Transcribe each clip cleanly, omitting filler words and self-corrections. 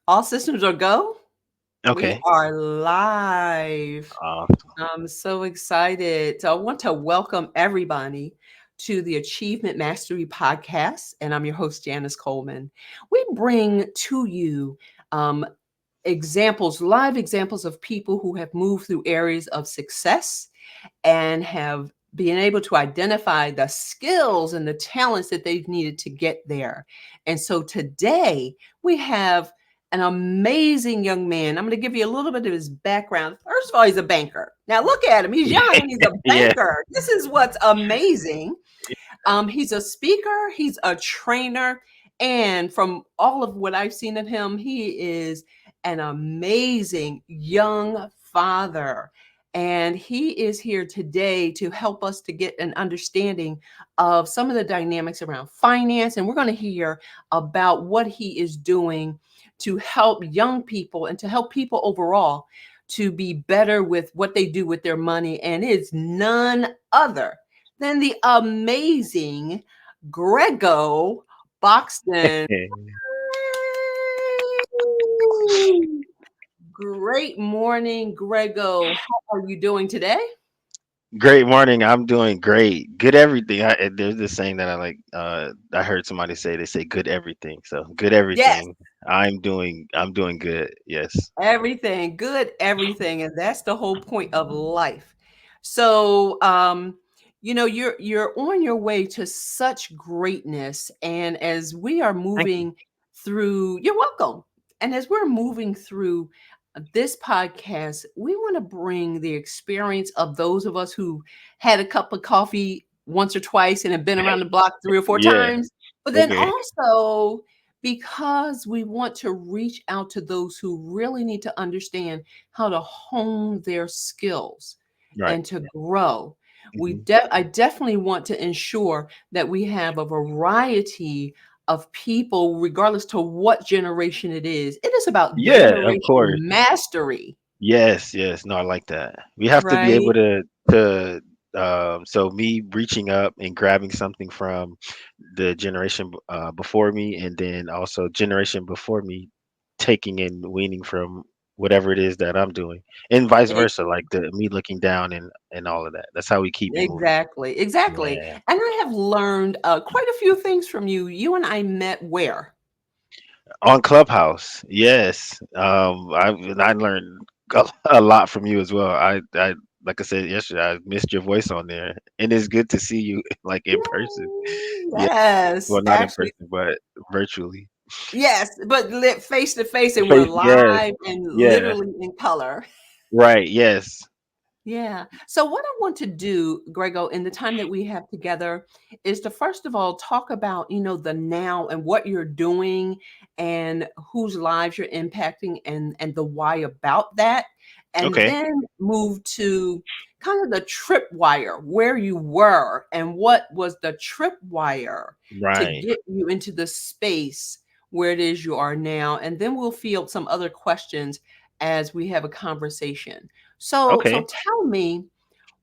All systems are go. We Okay. are live. Uh, I'm so excited. So I want to welcome everybody to the Achievement Mastery Podcast, and I'm your host, Janice Coleman. We bring to you um, examples, live examples of people who have moved through areas of success and have been able to identify the skills and the talents that they've needed to get there. And so today we have an amazing young man. I'm going to give you a little bit of his background. First of all, he's a banker. Now look at him. He's young and he's a yeah. banker. This is what's amazing. He's a speaker, he's a trainer, and from all of what I've seen of him, he is an amazing young father. And he is here today to help us to get an understanding of some of the dynamics around finance. And we're going to hear about what he is doing to help young people and to help people overall to be better with what they do with their money. And it's none other than the amazing Greggo Buckshon. Great morning, Greggo. How are you doing today? Great morning. I'm doing great. Good everything. There's this saying that I like. I heard somebody say. They say good everything. So good Yes, everything. I'm doing good. Yes. everything, good everything, and that's the whole point of life. So, you're on your way to such greatness, and as we are Thank you. moving through, you're welcome. And as we're moving through this podcast, we want to bring the experience of those of us who had a cup of coffee once or twice and have been around the block three or four Yeah. times, but then Okay. also because we want to reach out to those who really need to understand how to hone their skills Right. and to grow. Hmm. I definitely want to ensure that we have a variety of people, regardless to what generation it is. It is about Yeah. Of generational course. mastery, Yes. Yes. No, I like that. We have to be able right? to. So me reaching up and grabbing something from the generation before me, and then also generation before me taking and weaning from whatever it is that I'm doing, and vice E- versa, like the me looking down and all of that. That's how we keep moving. Exactly, exactly. Yeah. And I have learned quite a few things from you. You and I met where? On Clubhouse, yes. I learned a lot from you as well. I like I said yesterday, I missed your voice on there, and it's good to see you like in person. Yay! Yeah, Yes, well, not in actually, person, but virtually. yes, but lit face to face, and we're Face, yes, live and yeah, literally in color. right, yes. Yeah. So, what I want to do, Grego, in the time that we have together, is to first of all talk about, the now and what you're doing and whose lives you're impacting and the why about that, and Okay, then move to kind of the tripwire, where you were and what was the tripwire to right. get you into the space where it is you are now, and then we'll field some other questions as we have a conversation. So Okay. tell me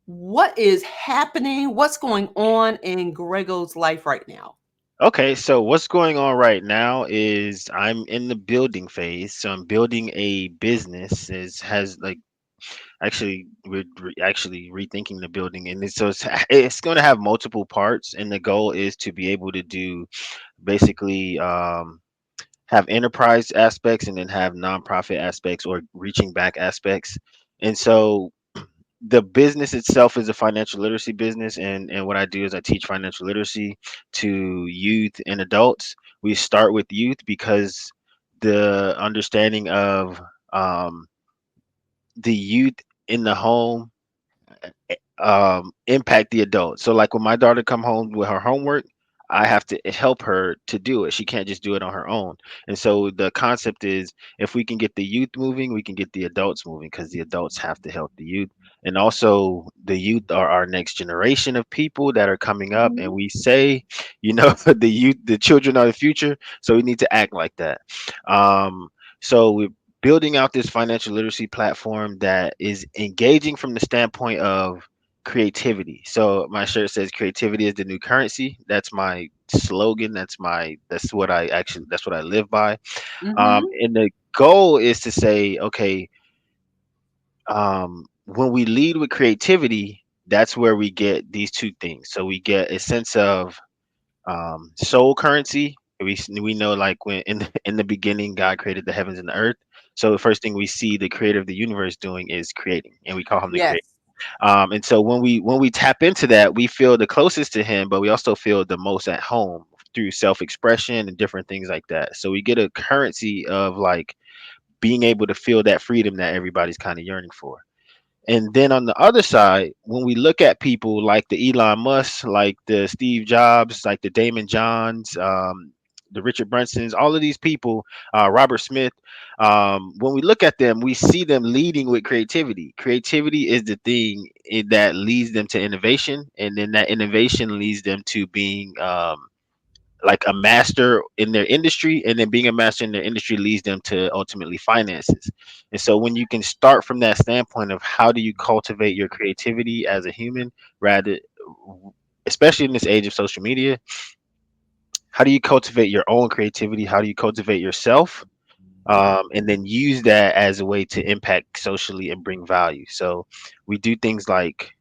what is happening? What's going on in Grego's life right now? Okay, so what's going on right now is I'm in the building phase. So I'm building a business. Is has like actually actually rethinking the building, and it's going to have multiple parts, and the goal is to be able to do basically have enterprise aspects and then have nonprofit aspects or reaching back aspects. And so the business itself is a financial literacy business, and what I do is I teach financial literacy to youth and adults. We start with youth because the understanding of um, the youth in the home impact the adult. So like when my daughter come home with her homework, I have to help her to do it. She can't just do it on her own. And so the concept is if we can get the youth moving, we can get the adults moving because the adults have to help the youth. And also the youth are our next generation of people that are coming up, and Mhm. we say, the youth, the children are the future, so we need to act like that. So we're building out this financial literacy platform that is engaging from the standpoint of creativity. So my shirt says creativity is the new currency. That's my slogan. That's what I live by. Mhm. And the goal is to say, okay, when we lead with creativity, that's where we get these two things. So we get a sense of soul currency. We know, like, when in in the beginning God created the heavens and the earth. So the first thing we see the creator of the universe doing is creating, and we call him the creator. Yes. And so when we tap into that, we feel the closest to him, but we also feel the most at home through self-expression and different things like that. So we get a currency of, like, being able to feel that freedom that everybody's kind of yearning for. And then on the other side, when we look at people like the Elon Musk, like the Steve Jobs, like the Damon Johns, the Richard Bransons, all of these people, Robert Smith, when we look at them, we see them leading with creativity. Creativity is the thing that leads them to innovation, and then that innovation leads them to being like a master in their industry, and then being a master in their industry leads them to ultimately finances. And so when you can start from that standpoint of how do you cultivate your creativity as a human, rather, especially in this age of social media, how do you cultivate your own creativity, how do you cultivate yourself, and then use that as a way to impact socially and bring value. So we do things like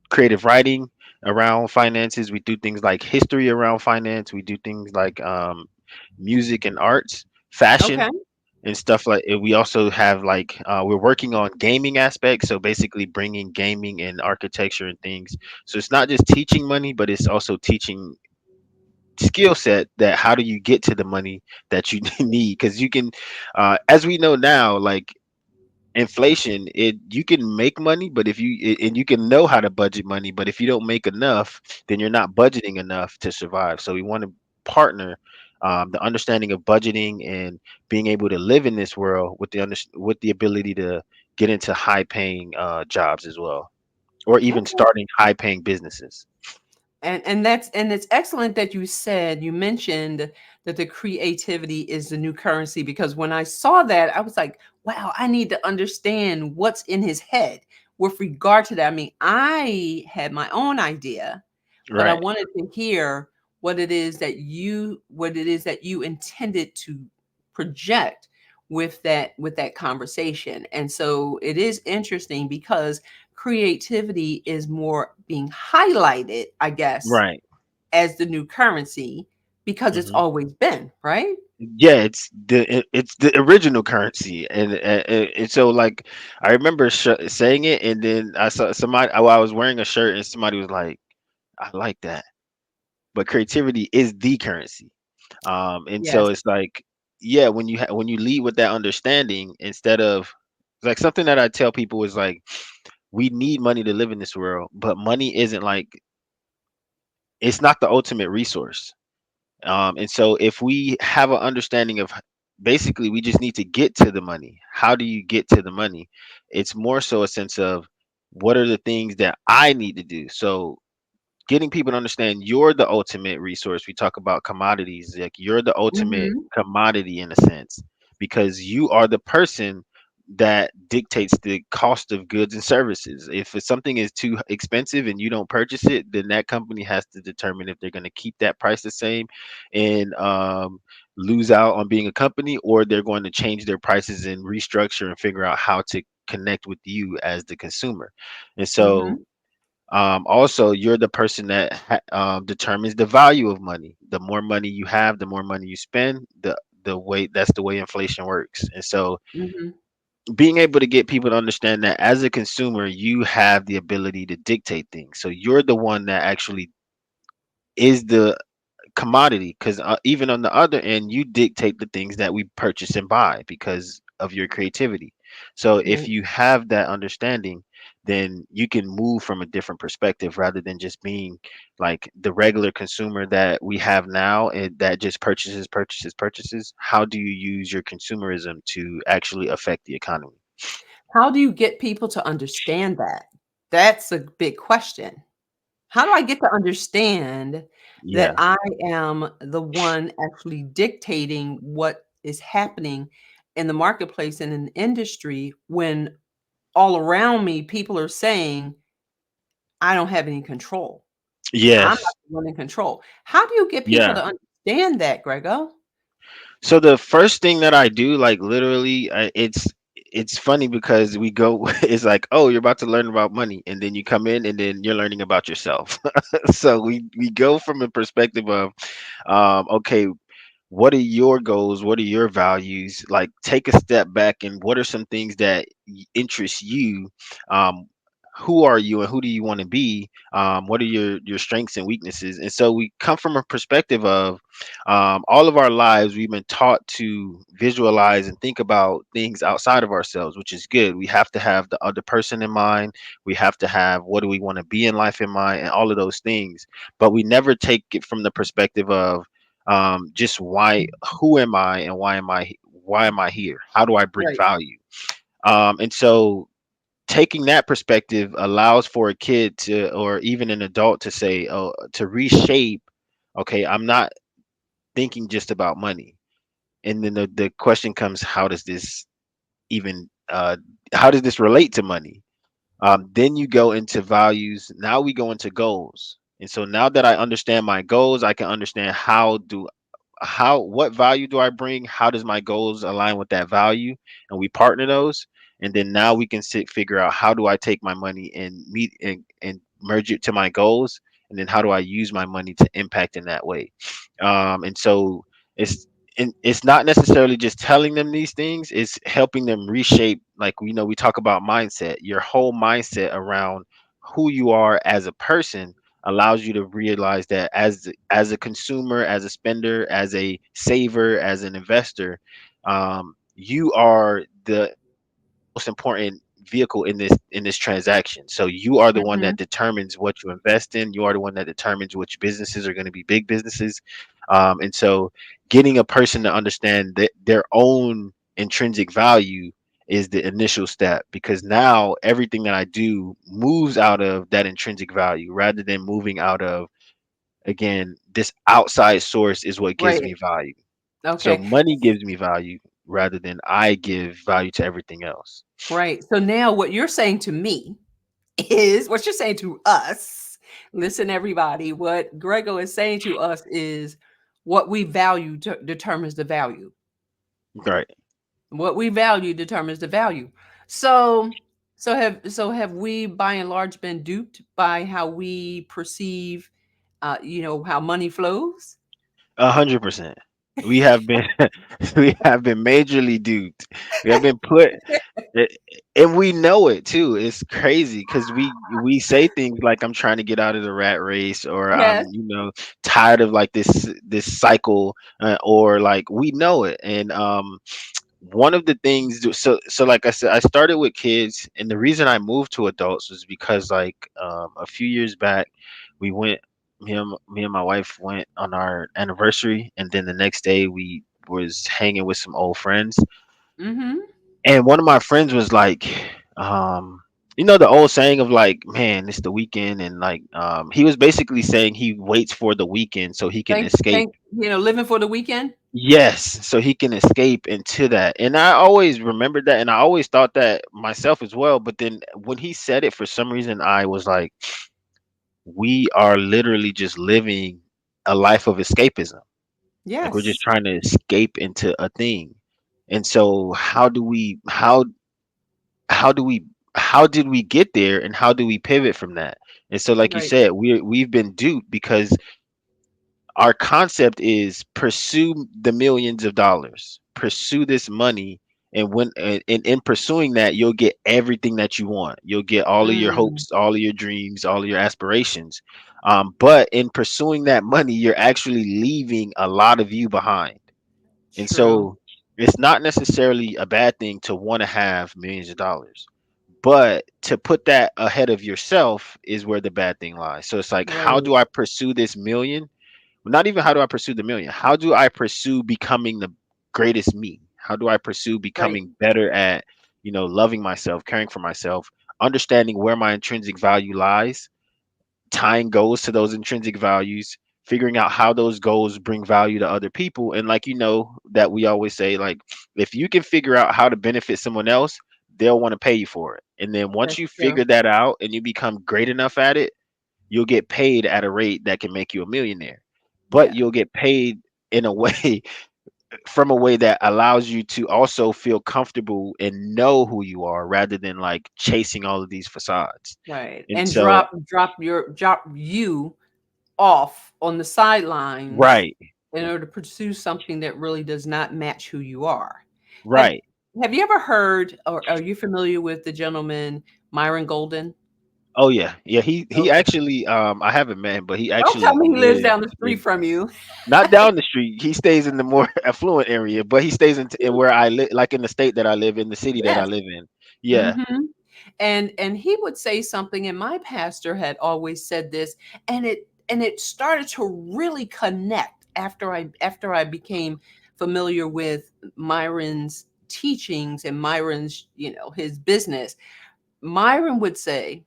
creative writing around finances. We do things like history around finance. We do things like music and arts, fashion, Okay. and stuff like. We also have, like, we're working on gaming aspects. So basically, bringing gaming and architecture and things. So it's not just teaching money, but it's also teaching skill set that how do you get to the money that you need, because you can, as we know now, like, inflation, it you can make money, but if and you can know how to budget money, but if you don't make enough, then you're not budgeting enough to survive. So we want to partner the understanding of budgeting and being able to live in this world with with the ability to get into high paying jobs as well, or even Okay. starting high paying businesses. And it's excellent that you mentioned that the creativity is the new currency, because when I saw that I was like, wow, I need to understand what's in his head with regard to that. I mean, I had my own idea, but I Right. wanted to hear what it is that you intended to project with that conversation. And so it is interesting because creativity is more being highlighted, I guess, Right. as the new currency because it's hmm always been, right? Yeah, it's the original currency, and so, like, I remember saying it, and then I saw somebody. I was wearing a shirt, and somebody was like, "I like that," but creativity is the currency. And so Yes. it's like, yeah, when when you lead with that understanding, instead of, like, something that I tell people is like, we need money to live in this world, but money isn't, like, it's not the ultimate resource. And so if we have an understanding of, basically, we just need to get to the money. How do you get to the money? It's more so a sense of, what are the things that I need to do? So getting people to understand you're the ultimate resource. We talk about commodities, like, you're the ultimate Mhm. commodity in a sense, because you are the person that dictates the cost of goods and services. If something is too expensive and you don't purchase it, then that company has to determine if they're going to keep that price the same and lose out on being a company, or they're going to change their prices and restructure and figure out how to connect with you as the consumer. And so, Mhm. also, you're the person that determines the value of money. The more money you have, the more money you spend. The way That's the way inflation works. And so, Mhm. being able to get people to understand that as a consumer, you have the ability to dictate things. So you're the one that actually is the commodity, because even on the other end, you dictate the things that we purchase and buy because of your creativity. So if Right. you have that understanding, then you can move from a different perspective rather than just being like the regular consumer that we have now, and that just purchases, purchases, purchases. How do you use your consumerism to actually affect the economy? How do you get people to understand that? That's a big question. How do I get to understand that Yeah. I am the one actually dictating what is happening in the marketplace and in the industry when all around me people are saying I don't have any control? I'm not Yes. the one in control. How do you get people Yeah. to understand that, Grego? So the first thing that I do, like literally, it's funny because we go. It's like, oh, you're about to learn about money, and then you come in, and then you're learning about yourself. So we go from a perspective of, okay, what are your goals? What are your values? Like, take a step back and what are some things that interest you? Um, who are you and who do you want to be? What are your strengths and weaknesses? And so we come from a perspective of, all of our lives we've been taught to visualize and think about things outside of ourselves, which is good. We have to have the other person in mind. We have to have what do we want to be in life in mind, and all of those things. But we never take it from the perspective of, just why, who am I and why am I here? How do I bring Right. value? And so taking that perspective allows for a kid to, or even an adult to say, oh, to reshape, okay, I'm not thinking just about money. And then the question comes, how does this even, how does this relate to money? Then you go into values. Now we go into goals. And so now that I understand my goals, I can understand what value do I bring? How does my goals align with that value? And we partner those. And then now we can figure out how do I take my money and meet and merge it to my goals? And then how do I use my money to impact in that way? And so it's it's not necessarily just telling them these things, it's helping them reshape, like we talk about mindset. Your whole mindset around who you are as a person allows you to realize that as a consumer, as a spender, as a saver, as an investor, you are the most important vehicle in this transaction. So you are the one Hmm. that determines what you invest in. You are the one that determines which businesses are going to be big businesses. And so getting a person to understand that their own intrinsic value is the initial step, because now everything that I do moves out of that intrinsic value rather than moving out of, again, this outside source is what gives Right. me value. So Okay. money gives me value rather than I give value to everything else. Right. So now what you're saying to me is what you're saying to us. Listen, everybody, what Grego is saying to us is what we value determines the value. Right. What we value determines the value. So, so have we by and large been duped by how we perceive, how money flows? 100%. We have been we have been majorly duped. We have been put, a- and we know it too. It's crazy because we say things like, I'm trying to get out of the rat race, or Yes. I'm tired of like this cycle, or like we know it. And one of the things, so like I said, I started with kids, and the reason I moved to adults was because, like, a few years back, we went me and my wife went on our anniversary, and then the next day we was hanging with some old friends, Mm-hmm. and one of my friends was like, um the old saying of like, man, it's the weekend, and like, he was basically saying he waits for the weekend so he can escape. Living for the weekend. Yes, so he can escape into that. And I always remembered that, and I always thought that myself as well. But then when he said it, for some reason, I was like, we are literally just living a life of escapism. Like, we're just Yes. trying to escape into a thing. And so how do we how did we get there, and how do we pivot from that? And so, like you Right. said, we've been duped because our concept is pursue the millions of dollars, pursue this money, and in pursuing that, you'll get everything that you want. You'll get all of your Mm, hopes, all of your dreams, all of your aspirations. But in pursuing that money, you're actually leaving a lot of you behind. And true. so it's not necessarily a bad thing to want to have millions of dollars, but to put that ahead of yourself is where the bad thing lies. So it's like, how Right. do I pursue this million? Not even how do I pursue the million? How do I pursue becoming the greatest me? How do I pursue Right. becoming better at, loving myself, caring for myself, understanding where my intrinsic value lies, tying goals to those intrinsic values, figuring out how those goals bring value to other people. And like, that we always say, like, if you can figure out how to benefit someone else, they'll want to pay you for it. And then once That's you true. figure that out and you become great enough at it, you'll get paid at a rate that can make you a millionaire. But Yeah. you'll get paid in a way from a way that allows you to also feel comfortable and know who you are rather than like chasing all of these facades. Right. And And so, drop you off on the sidelines right, in order to pursue something that really does not match who you are. Have right. have you ever heard, or are you familiar with the gentleman Myron Golden? Oh yeah, yeah. He Okay. actually, I haven't met him, but he Don't tell actually me he lives down the lives street in, from you. not down the street. He stays in the more affluent area, but he stays in where I live, like in the state that I live in, the city that I Yes. live in. Yeah. Mhm. And he would say something, and my pastor had always said this, and it started to really connect after I became familiar with Myron's teachings and Myron's, his business. Myron would say,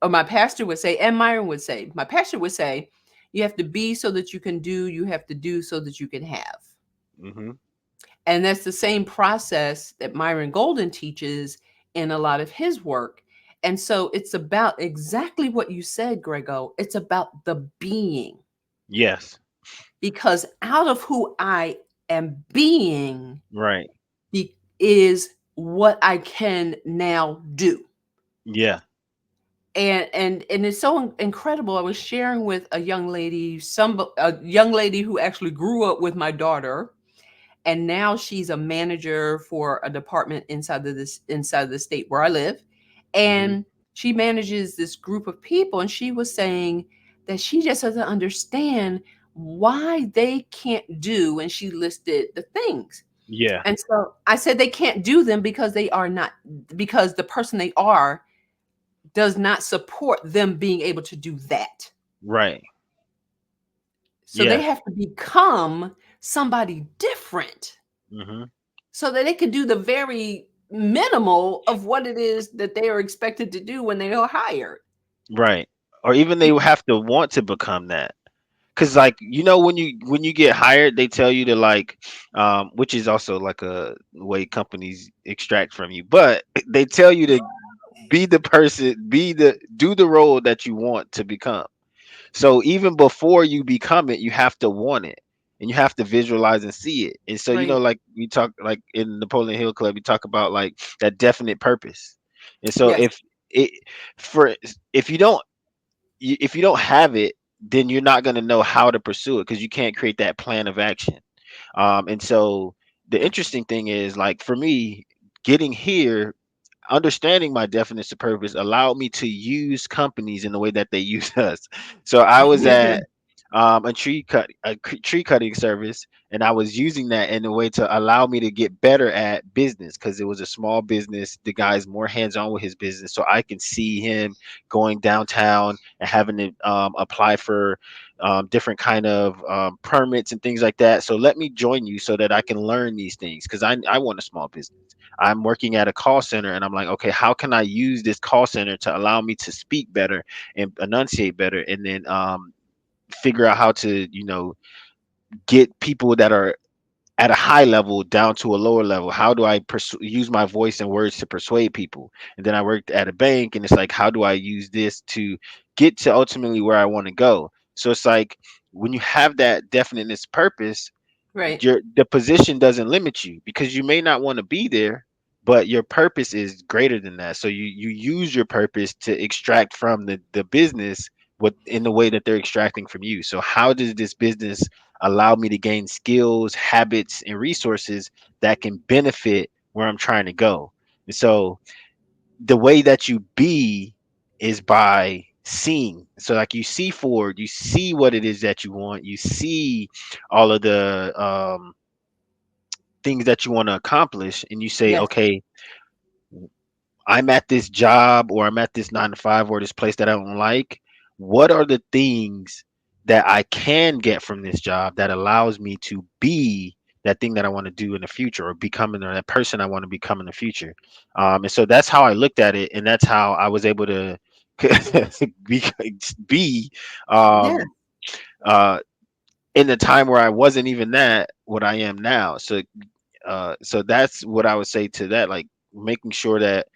or my pastor would say, and Myron would say, my pastor would say, you have to be so that you can do, you have to do so that you can have. Hmm. And that's the same process that Myron Golden teaches in a lot of his work. And so it's about exactly what you said, Grego. It's about the being, Yes. because out of who I am being Right. is what I can now do. Yeah. And it's so incredible. I was sharing with a young lady, a young lady who actually grew up with my daughter, and now she's a manager for a department inside of the state where I live. Hmm. And she manages this group of people, and she was saying that she just doesn't understand why they can't do, and she listed the things. Yeah. And so I said they can't do them because they are not, because the person they are does not support them being able to do that. Right. So they Yeah. have to become somebody different Hmm. so that they can do the very minimal of what it is that they are expected to do when they are hired. Right. Or even they will have to want to become that. Cause like when you get hired, they tell you to like, which is also like a way companies extract from you. But they tell you to be the person, do the role that you want to become. So even before you become it, you have to want it, and you have to visualize and see it. And so Right. like we talk like in Napoleon Hill Club, we talk about like that definite purpose. And so Yes. it for if you don't if you don't have it, then you're not going to know how to pursue it because you can't create that plan of action. And so the interesting thing is like for me, getting here, understanding my definition of purpose allowed me to use companies in the way that they use us. So I was at tree cutting service, and I was using that in a way to allow me to get better at business because it was a small business. The guy's more hands on with his business, so I can see him going downtown and having to apply for different kind of permits and things like that. So let me join you so that I can learn these things because I want a small business. I'm working at a call center and I'm like, okay, how can I use this call center to allow me to speak better and enunciate better and then figure out how to, get people that are at a high level down to a lower level. How do I use my voice and words to persuade people? And then I worked at a bank and it's like, how do I use this to get to ultimately where I want to go? So it's like when you have that definiteness purpose, Right. the position doesn't limit you because you may not want to be there, but your purpose is greater than that. So you use your purpose to extract from the business what in the way that they're extracting from you. So how does this business allow me to gain skills, habits, and resources that can benefit where I'm trying to go? And so the way that you be is by seeing. So like you see forward, you see what it is that you want, you see all of the things that you want to accomplish, and you say, Yes. okay, I'm at this job or I'm at this 9 to 5 or this place that I don't like. What are the things that I can get from this job that allows me to be that thing that I want to do in the future or becoming or that person I want to become in the future? And so that's how I looked at it. And that's how I was able to be, be Yes. um, uh, in the time where I wasn't even that what I am now. So that's what I would say to that, like making sure that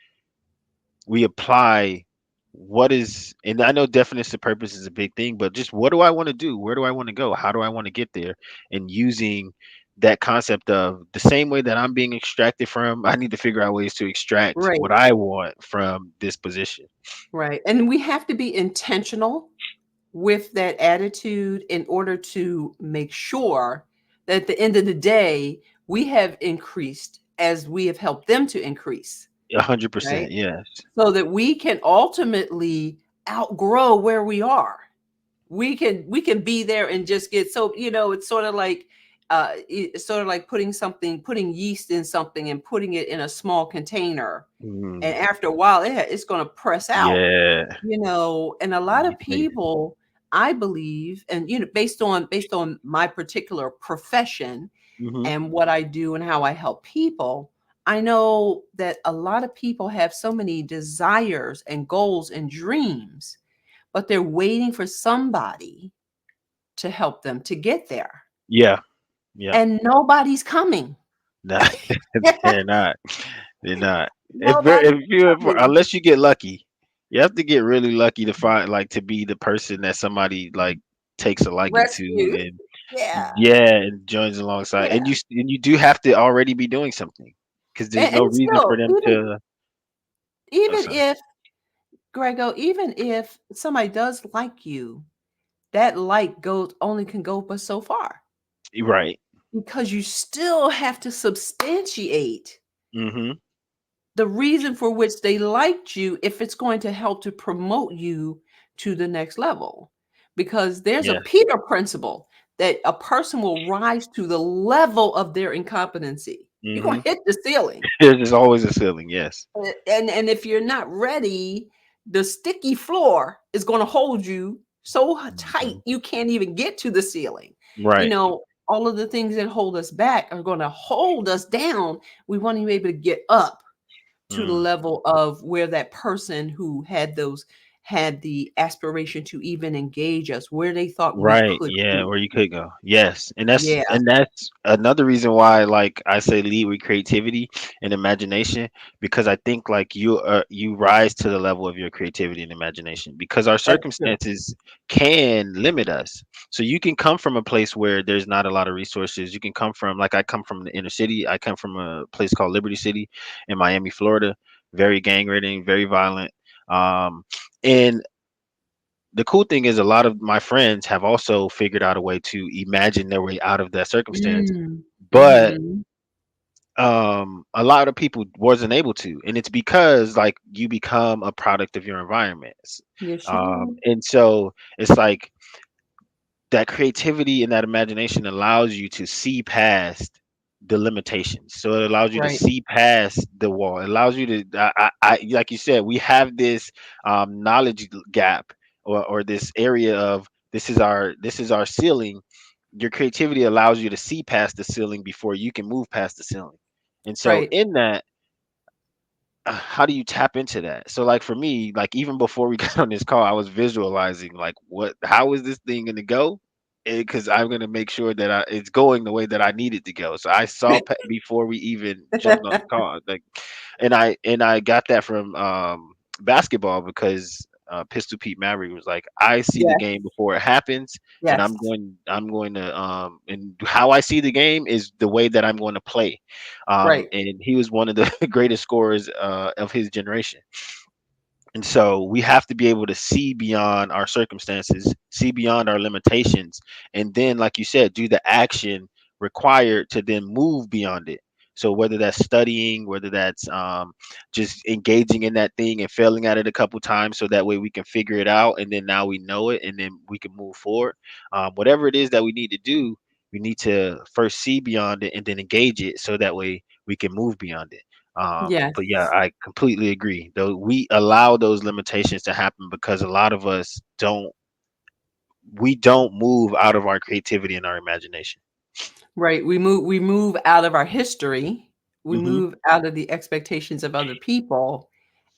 we apply what is, and I know definition of purpose is a big thing, but just what do I want to do? Where do I want to go? How do I want to get there? And using that concept of the same way that I'm being extracted from, I need to figure out ways to extract Right. what I want from this position. Right. And we have to be intentional with that attitude in order to make sure that at the end of the day, we have increased as we have helped them to increase, 100%, right? yes. So that we can ultimately outgrow where we are. We can be there and just get so, it's sort of like it's sort of like putting yeast in something and putting it in a small container, and Mm, after a while it's going to press out, yeah. and a lot You of think. people, I believe, and based on my particular profession Hmm. and what I do and how I help people, I know that a lot of people have so many desires and goals and dreams, but they're waiting for somebody to help them to get there. Yeah. Yeah. And nobody's coming. No, they're not. They're not. Nobody's coming. Unless you get lucky, you have to get really lucky to find, like, to be the person that somebody like takes a liking to, Rescue. and Yeah. yeah, and joins alongside. Yeah. And you do have to already be doing something, because there's no And reason for still, them even to. Oh, even sorry. if Grego, even if somebody does like you, that like goes only can go but so far, Right. because you still have to substantiate Hmm. the reason for which they liked you if it's going to help to promote you to the next level. Because there's a Yeah. Peter principle that a person will rise to the level of their incompetency. You're going Hmm. to hit the ceiling. There's always a ceiling. Yes. And if you're not ready, the sticky floor is going to hold you so tight Hmm. you can't even get to the ceiling. You Right. know, all of the things that hold us back are going to hold us down. We want to be able to get up to the Mm. level of where that person who had the aspiration to even engage us, where they thought we Right. could Yeah, be. where you could go. Yes. Yeah. And that's another reason why, like, I say lead with creativity and imagination, because I think, like, you rise to the level of your creativity and imagination, because our That's true. circumstances can limit us. So you can come from a place where there's not a lot of resources. You can come from, like, I come from the inner city. I come from a place called Liberty City in Miami, Florida. Very gang ridden, very violent. And the cool thing is, a lot of my friends have also figured out a way to imagine their way out of that circumstance, Mm. but Mhm. a lot of people wasn't able to, and it's because, like, you become a product of your environment. Yes, you do. And so it's like that creativity and that imagination allows you to see past the limitations. So it allows you to Right. see past the wall. It allows you to, like you said, we have this knowledge gap, or this area of, this is our ceiling. Your creativity allows you to see past the ceiling before you can move past the ceiling. And so Right. in that, how do you tap into that? So, like, for me, like, even before we got on this call, I was visualizing, like, how is this thing going to go? Because I'm going to make sure that it's going the way that I need it to go. So I saw before we even jumped on the call, like, and I got that from basketball, because Pistol Pete Maverick was like, I see the Yes. game before it happens, and Yes. I'm going to and how I see the game is the way that I'm going to play. Right. And he was one of the greatest scorers of his generation. And so we have to be able to see beyond our circumstances, see beyond our limitations, and then, like you said, do the action required to then move beyond it. So whether that's studying, whether that's just engaging in that thing and failing at it a couple times, so that way we can figure it out, and then now we know it, and then we can move forward. Whatever it is that we need to do, we need to first see beyond it and then engage it, so that way we can move beyond it. But yeah, Yes. I completely agree. Though we allow those limitations to happen because a lot of us don't move out of our creativity and our imagination. Right. We move out of our history. We Hmm. move out of the expectations of other people,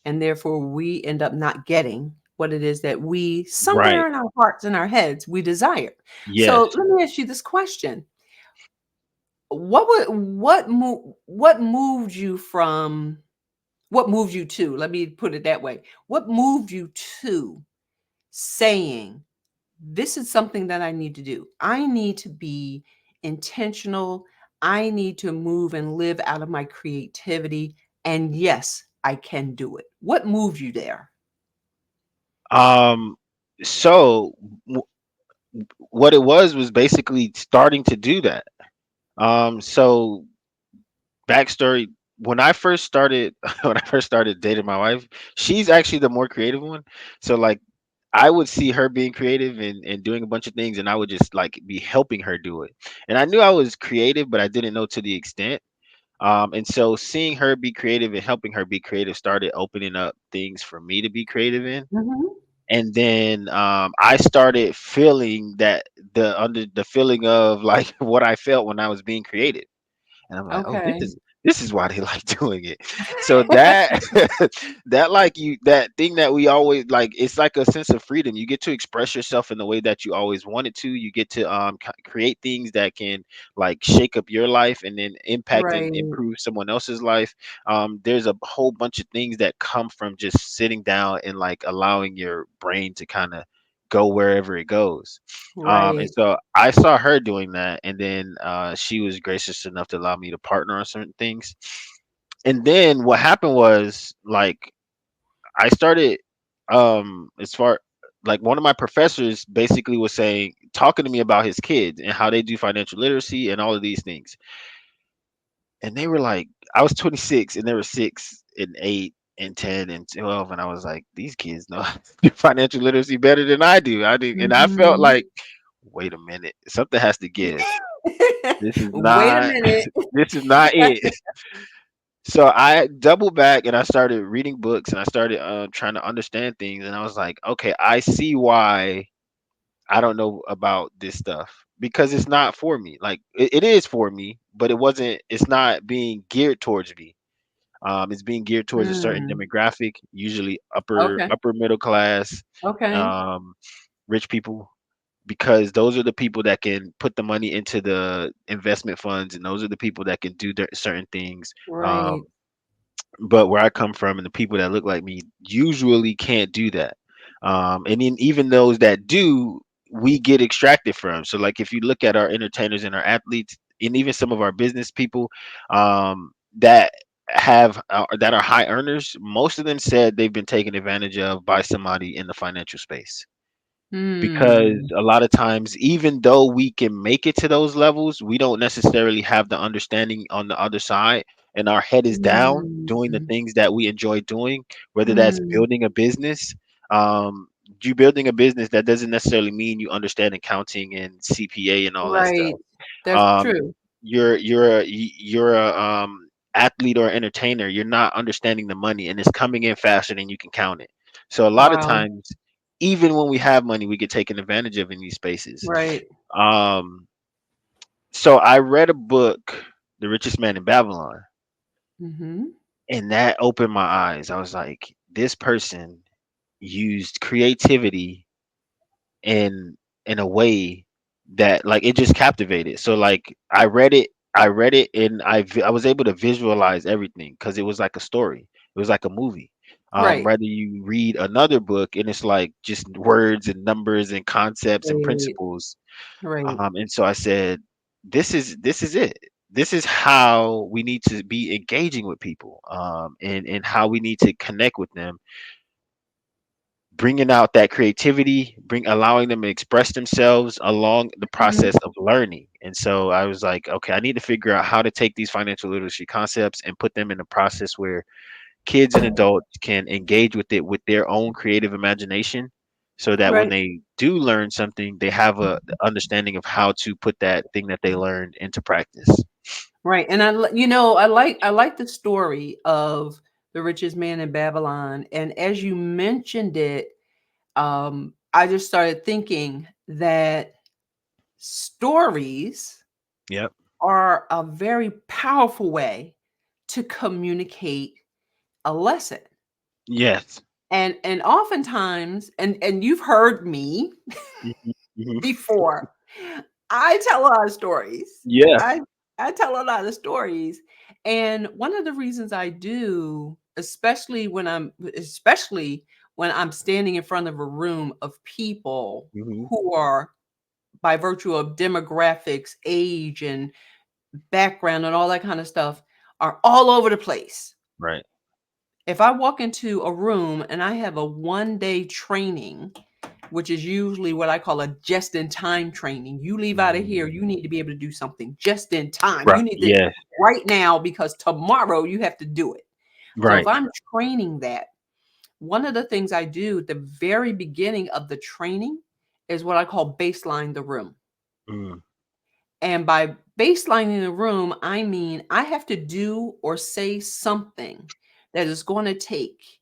and therefore we end up not getting what it is that we Right. somewhere in our hearts and our heads we desire. So Yes. let me ask you this question. What moved you to, let me put it that way. What moved you to saying, this is something that I need to do. I need to be intentional. I need to move and live out of my creativity. And yes, I can do it. What moved you there? Um, so w- what it was basically starting to do that. So backstory, when I first started when I first started dating my wife, she's actually the more creative one. So like I would see her being creative and doing a bunch of things, and I would just like be helping her do it. And I knew I was creative, but I didn't know to the extent. And so seeing her be creative and helping her be creative started opening up things for me to be creative in. Hmm. And then I started feeling that the feeling of like what I felt when I was being creative. And I'm like, oh, this Okay. is this is why they like doing it. So that that like you that thing that we always like, it's like a sense of freedom. You get to express yourself in the way that you always wanted to. You get to create things that can like shake up your life and then impact and Right. improve someone else's life. There's a whole bunch of things that come from just sitting down and like allowing your brain to kind of go wherever it goes. And Right. so I saw her doing that, and then she was gracious enough to allow me to partner on certain things. And then what happened was like I started as far like one of my professors basically was saying talking to me about his kids and how they do financial literacy and all of these things. And they were like, I was 26 and they were 6 and 8 and 10 and 12, and I was like, these kids know financial literacy better than I do. I do, and I felt Mhm. like, wait a minute, something has to give. This is Wait a not minute. this is not it. So I doubled back and I started reading books and I started trying to understand things, and I was like, okay, I see why I don't know about this stuff because it's not for me. Like it is for me, but it wasn't. It's not being geared towards me. It's being geared towards a certain Mm. demographic, usually upper Okay. upper middle class, Okay. um, rich people, because those are the people that can put the money into the investment funds, and those are the people that can do certain things. Right. Um, but where I come from and the people that look like me usually can't do that. And then even those that do, we get extracted from. So like if you look at our entertainers and our athletes, and even some of our business people, that that are high earners, most of them said they've been taken advantage of by somebody in the financial space, because Mm. a lot of times even though we can make it to those levels, we don't necessarily have the understanding on the other side, and our head is down doing the Mm. things that we enjoy doing, whether that's Mm. building a business. um you building a business, that doesn't necessarily mean you understand accounting and CPA and all that stuff. Right. That's um true. you're a athlete or entertainer, you're not understanding the money and it's coming in faster than you can count it. So a lot of Wow. times, even when we have money, we get taken advantage of in these spaces. Right. um so I read a book, The Richest Man in Babylon, Mhm. and that opened my eyes. I was like, this person used creativity in a way that like it just captivated. So like I read it and I was able to visualize everything because it was like a story. It was like a movie. Right. Rather you read another book and it's like just words and numbers and concepts and Right. principles. Right. And so I said, this is it. This is how we need to be engaging with people, and how we need to connect with them, bringing out that creativity, allowing them to express themselves along the Mhm. process of learning. And so I was like, okay, I need to figure out how to take these financial literacy concepts and put them in a process where kids and adults can engage with it with their own creative imagination, so that when Right. they do learn something, they have a understanding of how to put that thing that they learned into practice. Right. And I like the story of the richest man in Babylon. And as you mentioned it, I just started thinking that stories Yep. are a very powerful way to communicate a lesson. Yes. And oftentimes, and you've heard me Hmm. Hmm. before, I tell a lot of stories. Yeah. I tell a lot of stories. And one of the reasons I do, especially when I'm standing in front of a room of people Hmm. who are by virtue of demographics, age, and background and all that kind of stuff are all over the place. Right. If I walk into a room and I have a 1 day training, which is usually what I call a just in time training, you leave out of here, Mm. you need to be able to do something just in time. Right. You need this Yes. right now because tomorrow you have to do it. So if Right. I'm training that, one of the things I do at the very beginning of the training is what I call baseline the room. Mm. And by baselining the room, I mean I have to do or say something that is going to take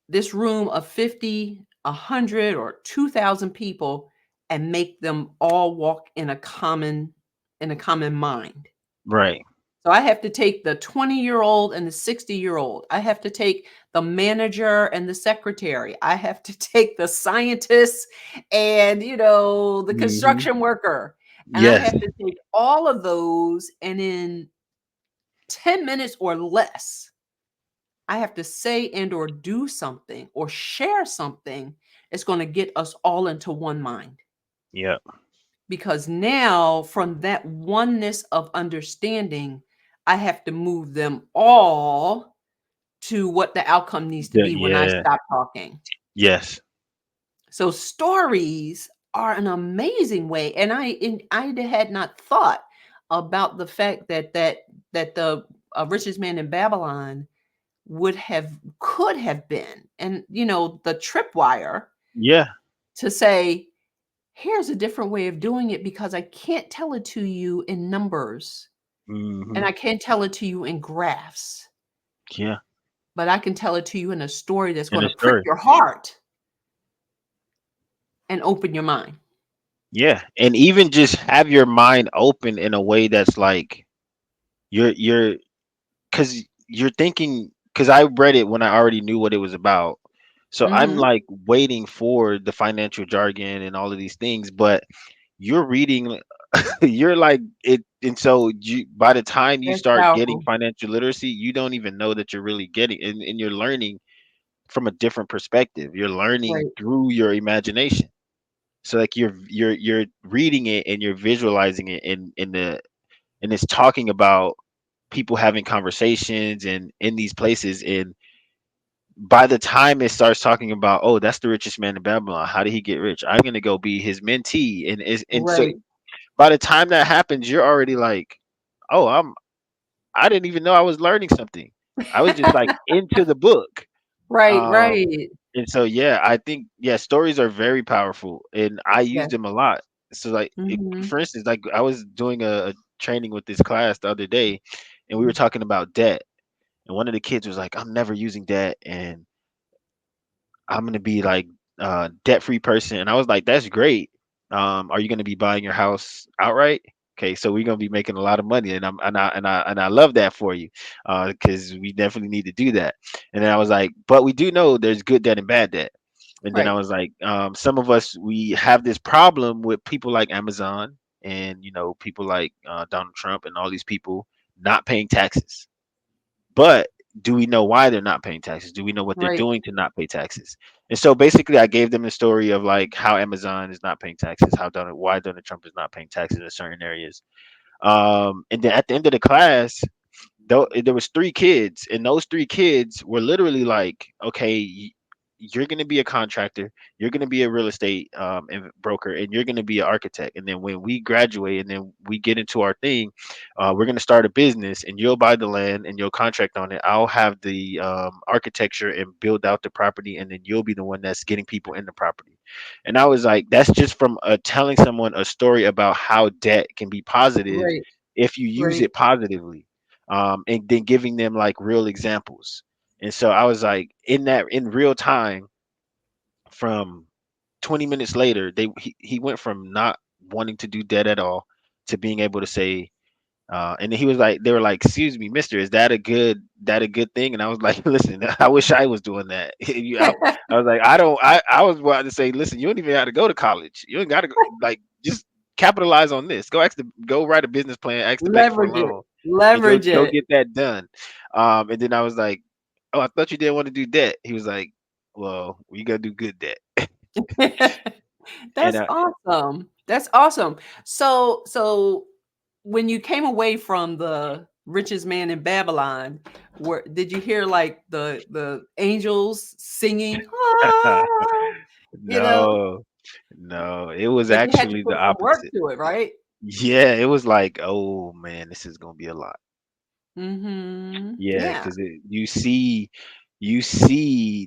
this room of 50, 100, or 2,000 people and make them all walk in a common mind. Right. So I have to take the 20-year-old and the 60-year-old. I have to take the manager and the secretary. I have to take the scientist and, the Hmm. construction worker. And I Yes. have to take all of those, and in 10 minutes or less, I have to say and or do something or share something that's going to get us all into one mind. Yep. Because now, from that oneness of understanding, I have to move them all to what the outcome needs to be when I Yeah. stop talking. Yes. So stories are an amazing way, and I had not thought about the fact that the richest man in Babylon could have been, and the tripwire Yeah. to say, here's a different way of doing it because I can't tell it to you in numbers and Hmm. I can't tell it to you in graphs, Yeah. but I can tell it to you in a story that's In going a to prick story. your heart and open your mind. Yeah. And even just have your mind open in a way that's like you're because you're thinking, because I read it when I already knew what it was about. So I'm Mhm. like waiting for the financial jargon and all of these things, but you're reading, you're like it, and so you, by the time you That's start getting powerful. financial literacy, you don't even know that you're really getting, and you're learning from a different perspective. You're learning Right. through your imagination. So like you're reading it and you're visualizing it and it's talking about people having conversations and in these places, and by the time it starts talking about, oh, that's the richest man in Babylon, how did he get rich, I'm gonna go be his mentee, and so Right. by the time that happens, you're already like, oh, I didn't even know I was learning something. I was just like into the book. Right, um right. and so yeah, I think, yeah, stories are very powerful and I use Yes. them a lot. So like Mhm. for instance, like I was doing a training with this class the other day, and we were talking about debt, and one of the kids was like, I'm never using debt, and I'm gonna be like debt free person. And I was like, that's great. Are you gonna be buying your house outright? Okay, so we're gonna be making a lot of money, and I love that for you, because we definitely need to do that. And then I was like, but we do know there's good debt and bad debt. And then I Right. was like, some of us, we have this problem with people like Amazon and people like Donald Trump and all these people not paying taxes. But do we know why they're not paying taxes? Do we know what they're Right. doing to not pay taxes? And so basically, I gave them the story of like how Amazon is not paying taxes, why Donald Trump is not paying taxes in certain areas. And then at the end of the class, though, there was three kids, and those three kids were literally like, okay, you're going to be a contractor, you're going to be a real estate broker, and you're going to be an architect, and then when we graduate and then we get into our thing, we're going to start a business, and you'll buy the land and you'll contract on it, I'll have the architecture and build out the property, and then you'll be the one that's getting people in the property. And I was like, that's just from telling someone a story about how debt can be positive Right. if you use Right. it positively, and then giving them like real examples. And so I was like, in real time, from 20 minutes later, he went from not wanting to do debt at all to being able to say, and then he was like, they were like, excuse me, mister, is that a good thing? And I was like, listen, I wish I was doing that. I was like, I was about to say, listen, you don't even have to go to college. You don't got to go, like, just capitalize on this. Go write a business plan, ask the bank for a Leverage it. loan, and go Leverage go it. get that done. And then I was like, oh, I thought you didn't want to do debt. He was like, well, we gotta do good debt. And That's awesome. That's awesome. So when you came away from the richest man in Babylon, where did you hear like the angels singing? Ah, you know, No, no, it was but you had to actually the put some work opposite. to it, right? Yeah, it was like, oh man, this is gonna be a lot. Yeah, Yeah. because you see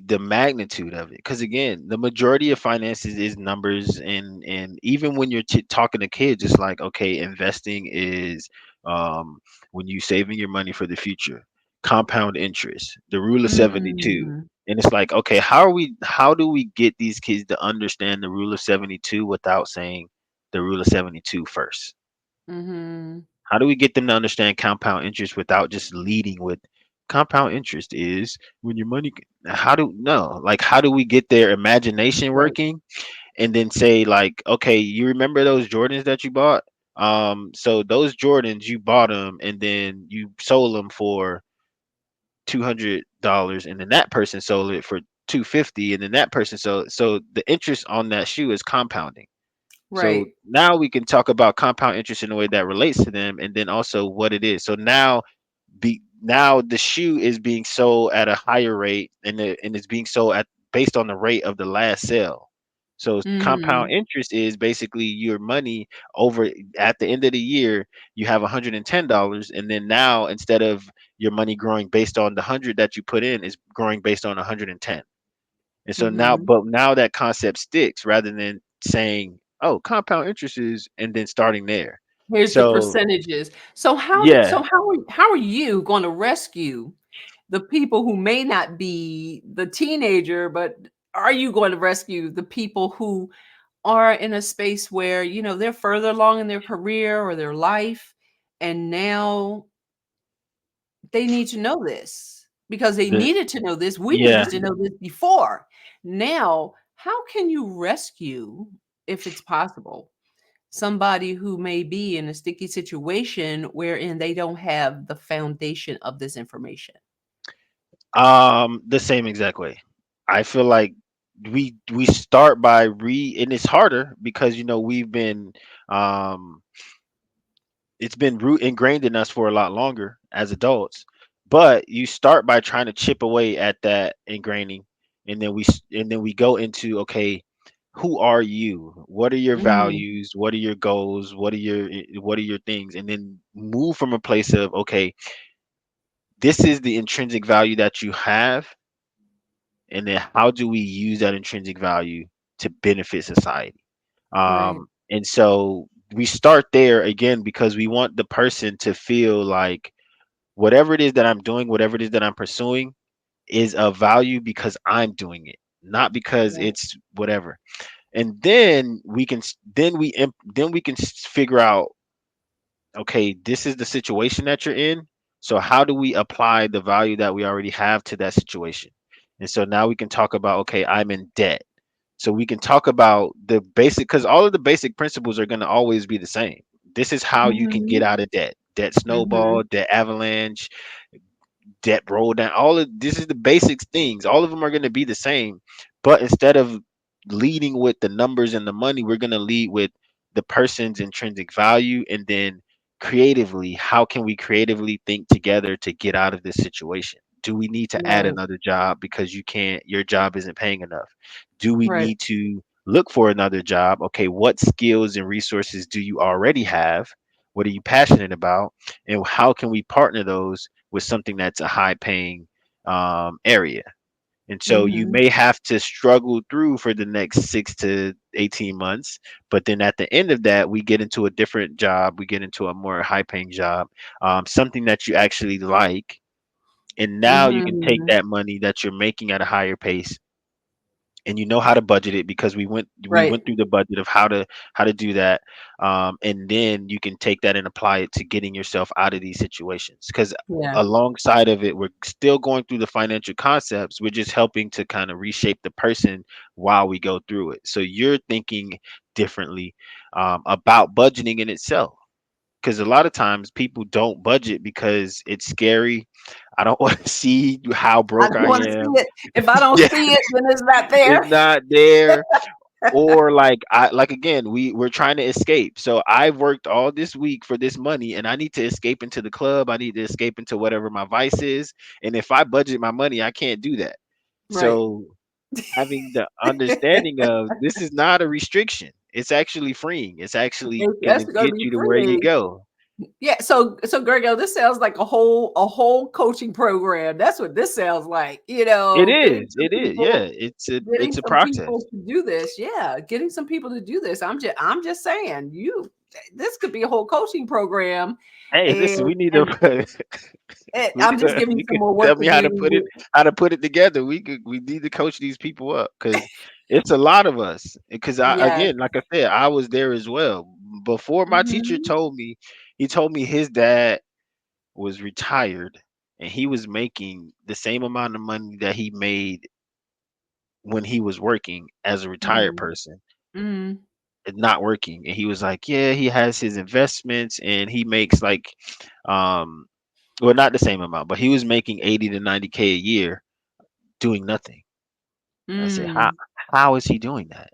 the magnitude of it. Because again, the majority of finances is numbers, and even when you're talking to kids, it's like, okay, investing is um when you saving your money for the future, compound interest, the rule of 72. Mm, And it's like, okay, how do we get these kids to understand the rule of 72 without saying the rule of 72 first? mm-hmm. How do we get them to understand compound interest without just leading with compound interest is when your money how do no like how do we get their imagination Right. working and then say like, okay, you remember those Jordans that you bought? So those Jordans you bought them and then you sold them for $200 and then that person sold it for 250 and then that person sold it. So the interest on that shoe is compounding. So Right. now we can talk about compound interest in a way that relates to them and then also what it is. So now the shoe is being sold at a higher rate and it's being sold at based on the rate of the last sale. So compound Mm-hmm. interest is basically your money over at the end of the year, you have $110 and then now instead of your money growing based on the 100 that you put in is growing based on 110. And so now, Mm-hmm. but now that concept sticks rather than saying, "Oh, compound interest is," and then starting there. Here's the So percentages. So yeah, how are you going to rescue the people who may not be the teenager, but are you going to rescue the people who are in a space where, they're further along in their career or their life, and now they need to know this because they the needed to know this. We yeah, needed to know this before. Now, how can you rescue, if it's possible, somebody who may be in a sticky situation wherein they don't have the foundation of this information? the same exact way. I feel like we start by and it's harder because we've been um it's been root ingrained in us for a lot longer as adults. But you start by trying to chip away at that ingraining, and then we go into, okay, who are you? What are your Mhm. values? What are your goals? What are your things? And then move from a place of, okay, this is the intrinsic value that you have, and then how do we use that intrinsic value to benefit society? Right. And so we start there again because we want the person to feel like whatever it is that I'm doing, whatever it is that I'm pursuing is of value because I'm doing it, not because Right. it's whatever. And then then we can figure out, okay, this is the situation that you're in. So how do we apply the value that we already have to that situation? And so now we can talk about, okay, I'm in debt. So we can talk about the basic, because all of the basic principles are going to always be the same. This is how you can get Mhm. out of debt. Debt snowball, Mhm. debt avalanche, debt roll down. All of this is the basic things. All of them are going to be the same. But instead of leading with the numbers and the money, we're going to lead with the person's intrinsic value. And then creatively, how can we creatively think together to get out of this situation? Do we need to add Right. another job because your job isn't paying enough? Do we Right. need to look for another job? Okay, what skills and resources do you already have? What are you passionate about? And how can we partner those with something that's a high paying area? And so you Mhm. may have to struggle through for the next 6 to 18 months. But then at the end of that, we get into a different job. We get into a more high paying job, something that you actually like. And now you can take Mhm. that money that you're making at a higher pace and you know how to budget it because we Right. went through the budget of how to do that, and then you can take that and apply it to getting yourself out of these situations because Yeah. alongside of it we're still going through the financial concepts. We're just helping to kind of reshape the person while we go through it, so you're thinking differently about budgeting in itself, because a lot of times people don't budget because it's scary. I don't want to see how I broke don't I wanna see am. it. If I don't Yeah, see it, then it's not there. it's not there. or like I like again, we're trying to escape. So I've worked all this week for this money and I need to escape into the club. I need to escape into whatever my vice is. And if I budget my money, I can't do that. Right. So having the understanding of this is not a restriction. It's actually freeing. It's actually gonna That's going to get be you to where you free. go. Yeah. So Grego, this sounds like a whole coaching program. That's what this sounds like. It Getting is. some It is. Yeah. people, getting It's a some people process. to do this. Yeah, getting some people to do this. I'm just saying, this could be a whole coaching program, Hey, listen, and we need to and, and we I'm just could giving you you some could more tell work to me how to put it do. together. We need to coach these people up because it's a lot of us. Because I Yes. again, like I said, I was there as well. Before my teacher Hmm. told me, he told me his dad was retired and he was making the same amount of money that he made when he was working as a retired Hmm. person Hmm. and not working. And he was like, yeah, he has his investments and he makes like um well, not the same amount, but he was making 80 to 90K a year doing nothing. I said, Mm. how is he doing that?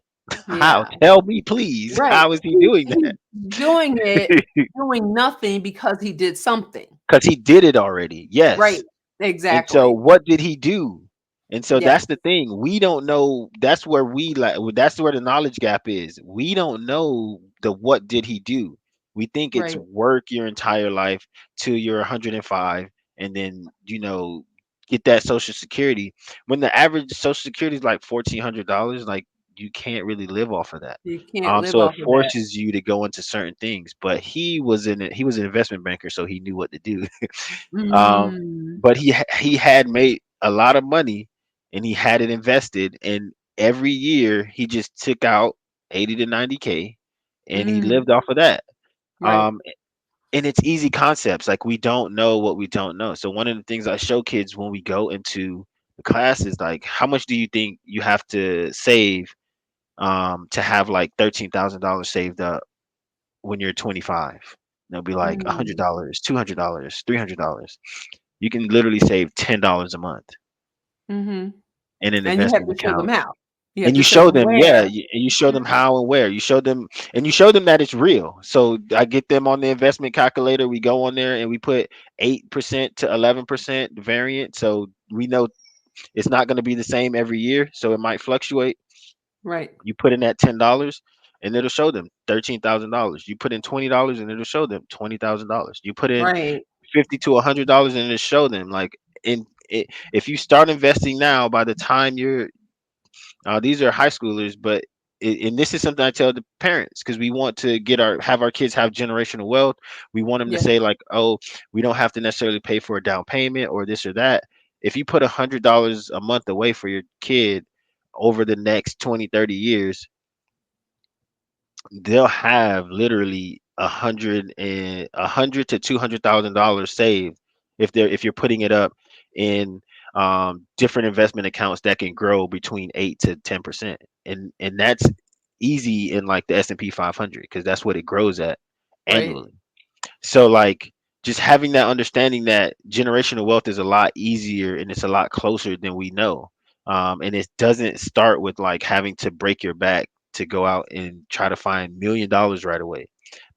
How? Yeah. Tell me, please. Right. How is he doing He's that? doing it, doing nothing because he did something. Because he did it already. Right. Yes. And so Exactly. what did he do? And so Yes. that's the thing. We don't know. That's where we like that's where the knowledge gap is. We don't know the what did he do. We think it's Right. work your entire life till you're 105 and then, get that social security. When the average social security is like $1,400, like you can't really live off of that. You can't live So it off of that. forces you to go into certain things. But he was an investment banker, so he knew what to do. Um, Mm. but he had made a lot of money and he had it invested, and every year he just took out 80 to 90K and he Mm. lived off of that. Right. Um, and it's easy concepts. Like we don't know what we don't know. So one of the things I show kids when we go into the class is like, how much do you think you have to save to have like $13,000 saved up when you're 25? They'll be like Mm. $100, $200, $300. You can literally save $10 a month Mhm. in an And you have investment to show them account. how. You have And to you show show them them, yeah, where. and you show them Right. how and where. You show them, and you show them that it's real. So I get them on the investment calculator. We go on there and we put 8% to 11% variant. So we know it's not going to be the same every year. So it might fluctuate. Right. You put in that $10 and it'll show them $13,000. You put in $20 and it'll show them $20,000. You put in Right. 50 to $100 and it'll show them like if you start investing now, by the time you're these are high schoolers, but and this is something I tell the parents because we want to have our kids have generational wealth. We want them to Yeah. say like, oh, we don't have to necessarily pay for a down payment or this or that. If you put $100 a month away for your kid over the next 20, 30 years, they'll have literally a hundred to $200,000 saved if you're putting it up in different investment accounts that can grow between 8 to 10%, and that's easy in like the S&P 500 because that's what it grows at Right. annually. So like just having that understanding that generational wealth is a lot easier and it's a lot closer than we know. And it doesn't start with like having to break your back to go out and try to find $1 million right away.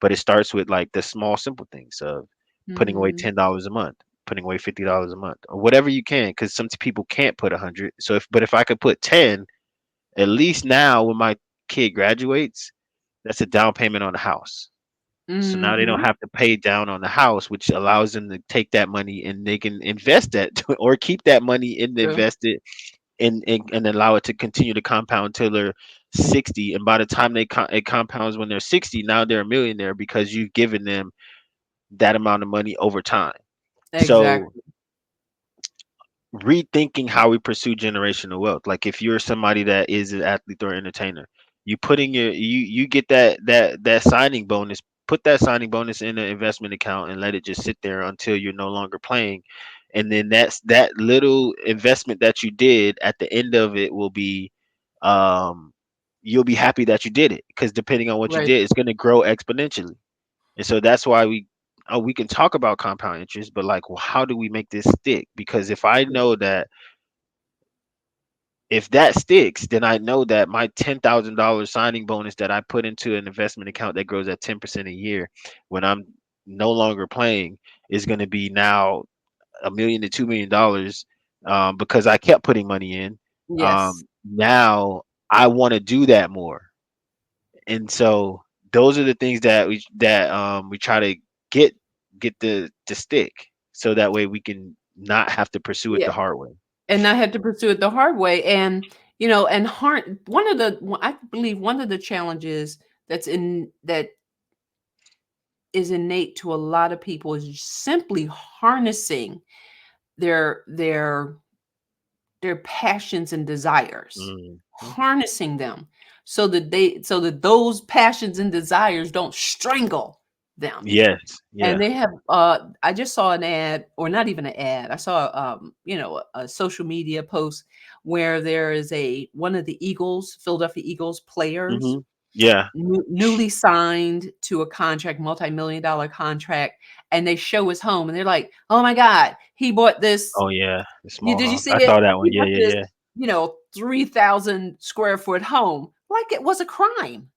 But it starts with like the small simple things of putting away Mhm. $10 a month, putting away $50 a month, or whatever you can, because some people can't put 100. So if I could put 10, at least now when my kid graduates, that's a down payment on the house. So now they don't Mhm. have to pay down on the house, which allows them to take that money and they can invest that or keep that money in the True. invested and allow it to continue to compound until they're 60. And by the time it compounds when they're 60, now they're a millionaire because you've given them that amount of money over time. So Exactly. rethinking how we pursue generational wealth. Like if you're somebody that is an athlete or entertainer, you get that signing bonus. Put that signing bonus in an investment account and let it just sit there until you're no longer playing. And then that little investment that you did at the end of it will be um you'll be happy that you did it because depending on what you Right. did, it's going to grow exponentially. And so that's why we can talk about compound interest, but like, well, how do we make this stick? Because if I know that if that sticks, then I know that my $10,000 signing bonus that I put into an investment account that grows at 10% a year when I'm no longer playing is going to be now $1 million to $2 million, because I kept putting money in. Yes. Now I want to do that more, and so those are the things that we try to get get the stick, so that way we can not have to pursue it Yeah. the hard way. And I had to pursue it the hard way. And, and I believe one of the challenges that is innate to a lot of people is simply harnessing their their their passions and desires, Mhm. harnessing them so that those passions and desires don't strangle them. Yes. And Yeah. they have I just saw an ad, or not even an ad. I saw a social media post where there is a one of the Eagles, Philadelphia Eagles players, Mhm. Yeah. newly signed to a contract, multi-million dollar contract, and they show his home and they're like, "Oh my god, he bought this." Oh yeah. The You small did you house. I see it? saw that one. He Yeah. bought Yeah. this, Yeah. 3,000 square foot home like it was a crime.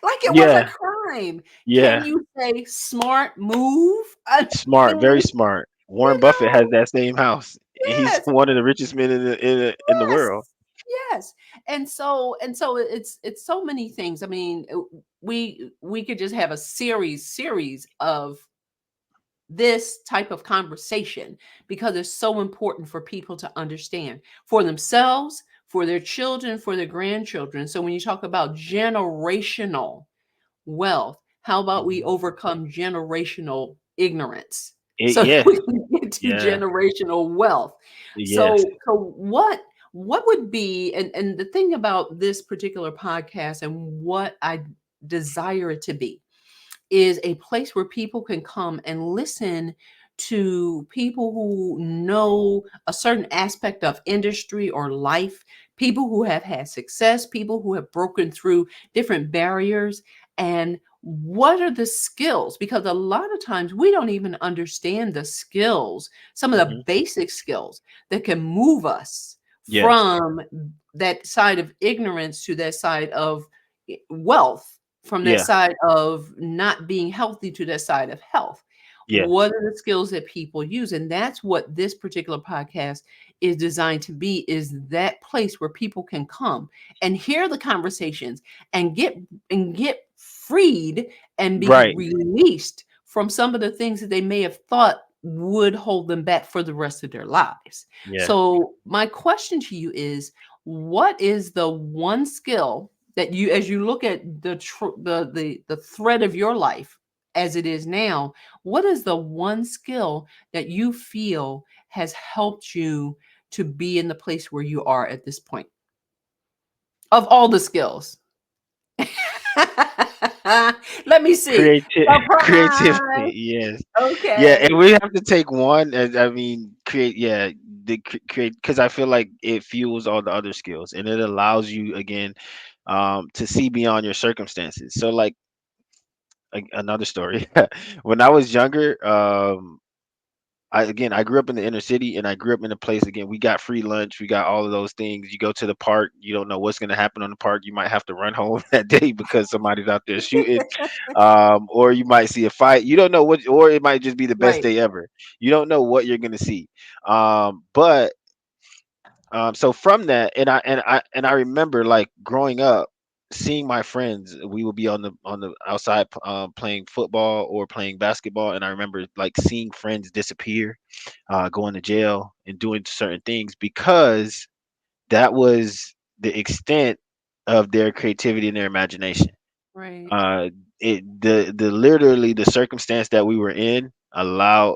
Like it was a Yeah. crime. Can Yeah. you say smart move? I Smart. mean, Very smart. you Warren Buffett has know, that same house. He's yes, one of the richest men in the yes, world. yes. And so it's so many things. I mean, we could just have a series of this type of conversation because it's so important for people to understand for themselves, for their children, for their grandchildren. So when you talk about generational wealth, how about we Mhm. overcome generational ignorance so Yeah. we can get to Yeah. generational wealth? Yes. So what would be, and the thing about this particular podcast and what I desire it to be is a place where people can come and listen to people who know a certain aspect of industry or life, people who have had success, people who have broken through different barriers. And what are the skills? Because a lot of times we don't even understand the skills, some of the Mhm. basic skills that can move us Yes. from that side of ignorance to that side of wealth, from that Yeah. side of not being healthy to that side of health. Yes. What are the skills that people use? And that's what this particular podcast is designed to be, is that place where people can come and hear the conversations and get freed and be Right. released from some of the things that they may have thought would hold them back for the rest of their lives. Yeah. So my question to you is, what is the one skill that you, as you look at the thread of your life as it is now, what is the one skill that you feel has helped you to be in the place where you are at this point, of all the skills? Let me see. Creativity. Surprise. Yes. Yeah, Okay. and we have to take one. As I mean, create. Yeah, create, because I feel like it fuels all the other skills, and it allows you again, to see beyond your circumstances. So, like, another story. When I was younger, I grew up in the inner city, and I grew up in a place, again, we got free lunch, we got all of those things. You go to the park, you don't know what's going to happen on the park. You might have to run home that day because somebody's out there shooting, or you might see a fight. You don't know what, or it might just be the best Right. day ever. You don't know what you're going to see. But so from that, and I remember, like, growing up, seeing my friends. We would be on the outside, playing football or playing basketball, and I remember, like, seeing friends disappear, going to jail and doing certain things, because that was the extent of their creativity and their imagination. Right. Uh, the literally the circumstance that we were in allowed,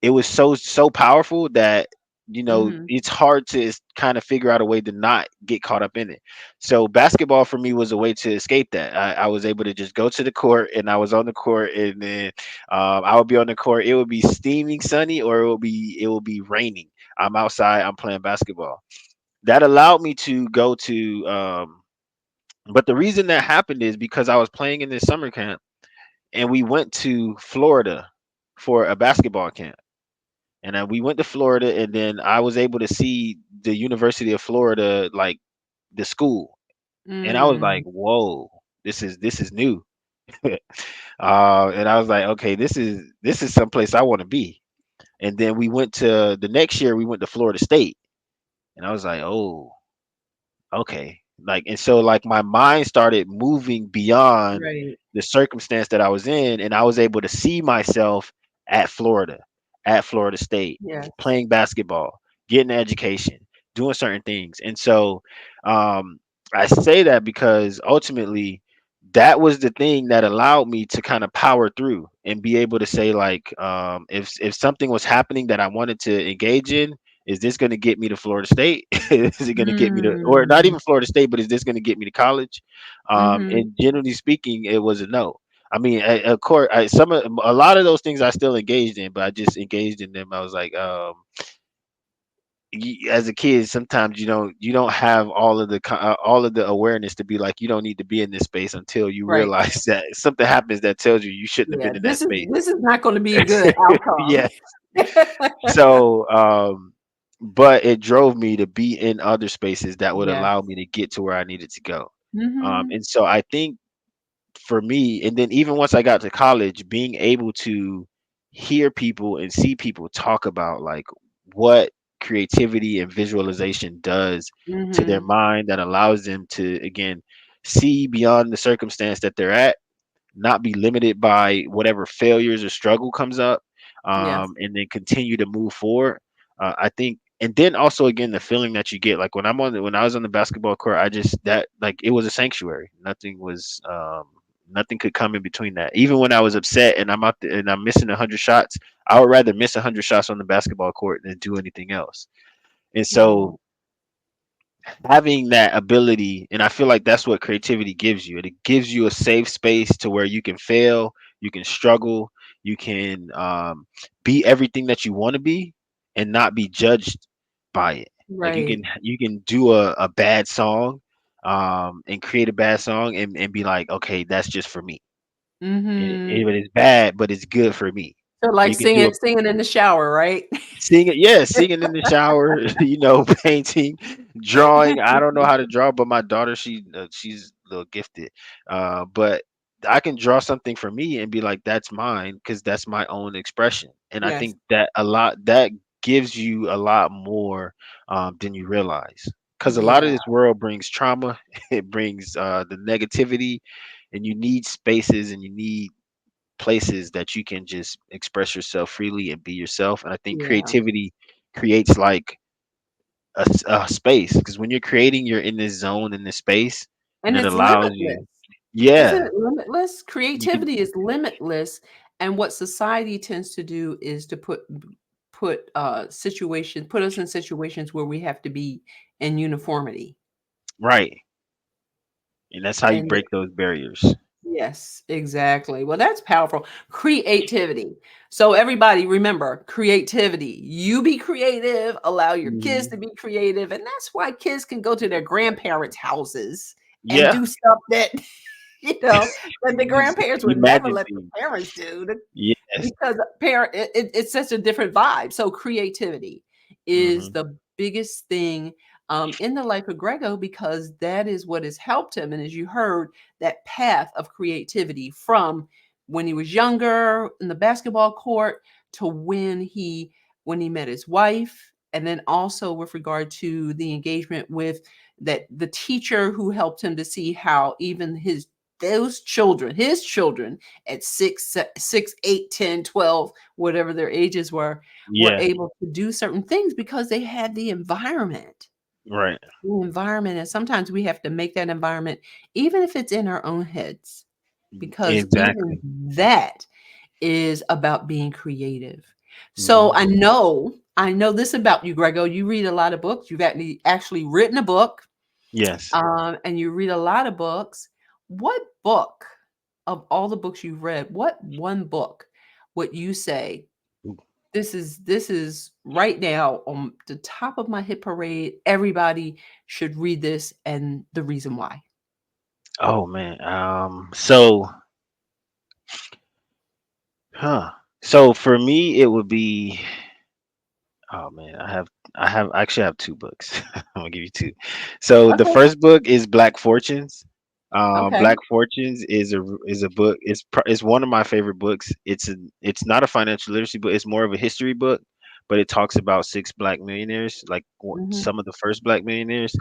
it was so powerful that, Hmm. it's hard to kind of figure out a way to not get caught up in it. So basketball for me was a way to escape that. I was able to just go to the court, and I was on the court, and then, I would be on the court. It would be steaming sunny, or it will be raining. I'm outside, I'm playing basketball. That allowed me to go to, but the reason that happened is because I was playing in this summer camp, and we went to Florida for a basketball camp. and we went to Florida, and then I was able to see the University of Florida, like the school, and I was like, Mm, whoa, this is new. And I was like, okay, this is someplace I want to be. And then we went to the next year, we went to Florida State, and I was like, oh, okay. Like, and so like my mind started moving beyond right. the circumstance that I was in, and I was able to see myself at Florida, at Florida State, Yes. playing basketball, getting an education, doing certain things. And so um I say that because ultimately that was the thing that allowed me to kind of power through and be able to say, like, if something was happening that I wanted to engage in, is this going to get me to Florida State? Is it going to get me to, or not Mm, even Florida State, but is this going to get me to college? mhm. And generally speaking, it was a no. I mean, of course, a lot of those things I still engaged in, but I just engaged in them. I was like, as a kid, sometimes you don't have all of the awareness to be like, you don't need to be in this space until you Right. realize that something happens that tells you you shouldn't have Yeah. been in that This is space. this is not going to be a good outcome. Yeah. So, but it drove me to be in other spaces that would Yes. allow me to get to where I needed to go. Mhm. And so I think for me, and then even once I got to college, being able to hear people and see people talk about like what creativity and visualization does to their Mhm. mind, that allows them to again see beyond the circumstance that they're at, not be limited by whatever failures or struggle comes up, Yes. and then continue to move forward. I think, and then also again the feeling that you get, like when I was on the basketball court, I just that like it was a sanctuary. Nothing could come in between that. Even when I was upset and I'm out there and I'm missing 100 shots, I would rather miss 100 shots on the basketball court than do anything else. And so Right. having that ability, and I feel like that's what creativity gives you. It gives you a safe space to where you can fail, you can struggle, you can be everything that you want to be and not be judged by it. Like Right. you can do a bad song, and create a bad song, and be like, okay, that's just for me. Mhm. It is bad, but it's good for me. So, Or like you can do a singing in the shower, right? singing, yeah, singing in the shower, painting, drawing. I don't know how to draw, but my daughter, she's a little gifted. But I can draw something for me and be like, that's mine, because that's my own expression. And I Yes. think that a lot that gives you a lot more than you realize. Because a lot of Yeah. this world brings trauma, it brings the negativity, and you need spaces and you need places that you can just express yourself freely and be yourself. And I think Yeah. creativity creates like a space, because when you're creating, you're in this zone, in this space, and And it it's allows limitless. you, Isn't yeah, it limitless? you can, Creativity is limitless, and what society tends to do is to put us in situations where we have to be in uniformity. right. And that's how you And break those barriers. yes, exactly. Well, that's powerful. Creativity. So everybody remember, creativity. You be creative, allow your kids to Mhm. be creative, and that's why kids can go to their grandparents' houses and Yeah. do stuff that that the Just grandparents would never imagine let the things. parents do. Yes. Because parent it's such a different vibe. So creativity is Hmm. the biggest thing in the life of Grego, because that is what has helped him. And as you heard, that path of creativity from when he was younger in the basketball court to when he met his wife, and then also with regard to the engagement with that the teacher who helped him to see how even his children at 8, 10, 12, whatever their ages were Yeah. able to do certain things because they had the environment. Right. The environment, and sometimes we have to make that environment, even if it's in our own heads, because even Exactly. that is about being creative. So Hmm. I know this about you, Grego. You read a lot of books. You've actually written a book, Yes. and you read a lot of books. What book of all the books you've read, what one book would you say, this is right now on the top of my hit parade. Everybody should read this, and the reason why. Oh man. So, huh. So for me, it would be. Oh man, I actually have two books. I'm gonna give you two. So the Okay. first book is Black Fortunes. Okay. Black Fortunes is a book. It's one of my favorite books. It's not a financial literacy book. It's more of a history book, but it talks about six black millionaires, like Mm-hmm. some of the first black millionaires,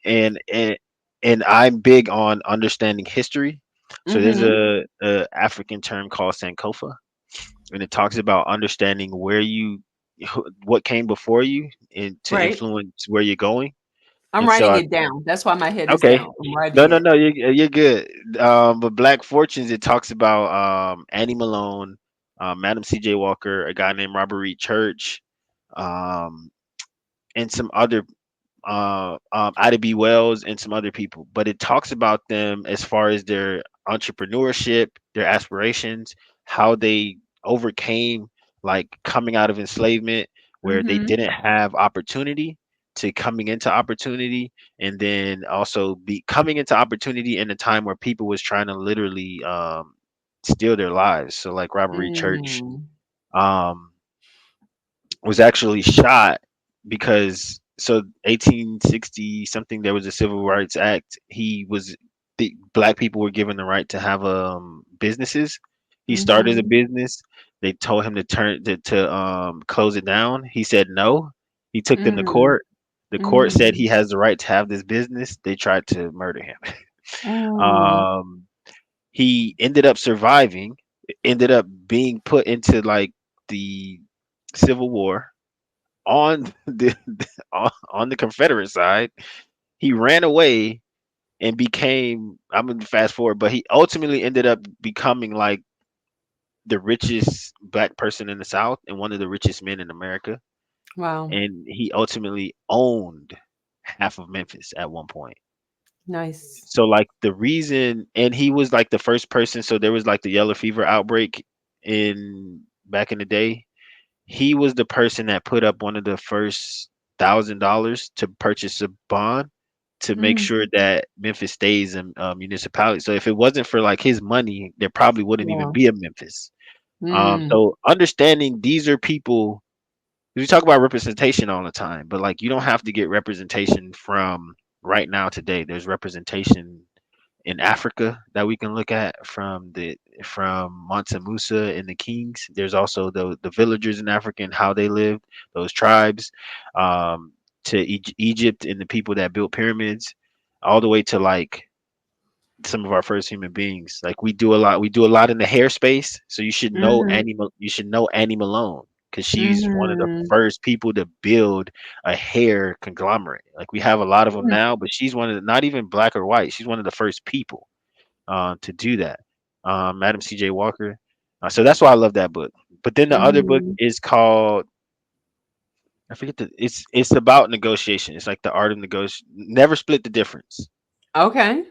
and and and I'm big on understanding history. So there's Mm-hmm. a African term called Sankofa, and it talks about understanding where you what came before you and to Right. influence where you're going. I'm And so writing I it down. That's why my head is okay. down. I'm writing No, it. you're good. But Black Fortunes, it talks about Annie Malone, Madam C.J. Walker, a guy named Robert Reed Church, um, and some other Ida B. Wells and some other people, but it talks about them as far as their entrepreneurship, their aspirations, how they overcame like coming out of enslavement where they Mm-hmm. didn't have opportunity to coming into opportunity, and then also be coming into opportunity in a time where people was trying to literally steal their lives. So like Robert Reed Church, Mm. um was actually shot because so 1860 something there was a civil rights act. The black people were given the right to have businesses. He started a Mm-hmm. business. They told him to close it down. He said no. He took them to Mm-hmm. court. The court said Mm-hmm. he has the right to have this business. They tried to murder him. Mm. um he ended up surviving, ended up being put into like the Civil War on on the Confederate side. He ran away and became, I'm gonna fast forward, but he ultimately ended up becoming like the richest black person in the South and one of the richest men in America. Wow. And he ultimately owned half of Memphis at one point. Nice. So like the reason, and he was like the first person. So there was like the yellow fever outbreak in back in the day. He was the person that put up one of the first $1,000 to purchase a bond to make Mm. sure that Memphis stays a municipality. So if it wasn't for like his money, there probably wouldn't even Yeah. be a Memphis. Mm. So understanding these are people, we talk about representation all the time, but like you don't have to get representation from right now today. There's representation in Africa that we can look at from Mansa Musa and the kings. There's also the villagers in Africa and how they lived, those tribes, um, to Egypt and the people that built pyramids, all the way to like some of our first human beings. Like we do a lot in the hair space. So Mm-hmm. You should know Annie Malone because she's one of the Mm-hmm. first people to build a hair conglomerate. Like we have a lot of them Mm. now, but she's one of the, not even black or white. She's one of the first people to do that. Madam C.J. Walker. So that's why I love that book. But then the other book Mm-hmm. is called, I forget it's about negotiation. It's like the art of negotiation. Never split the difference. Okay.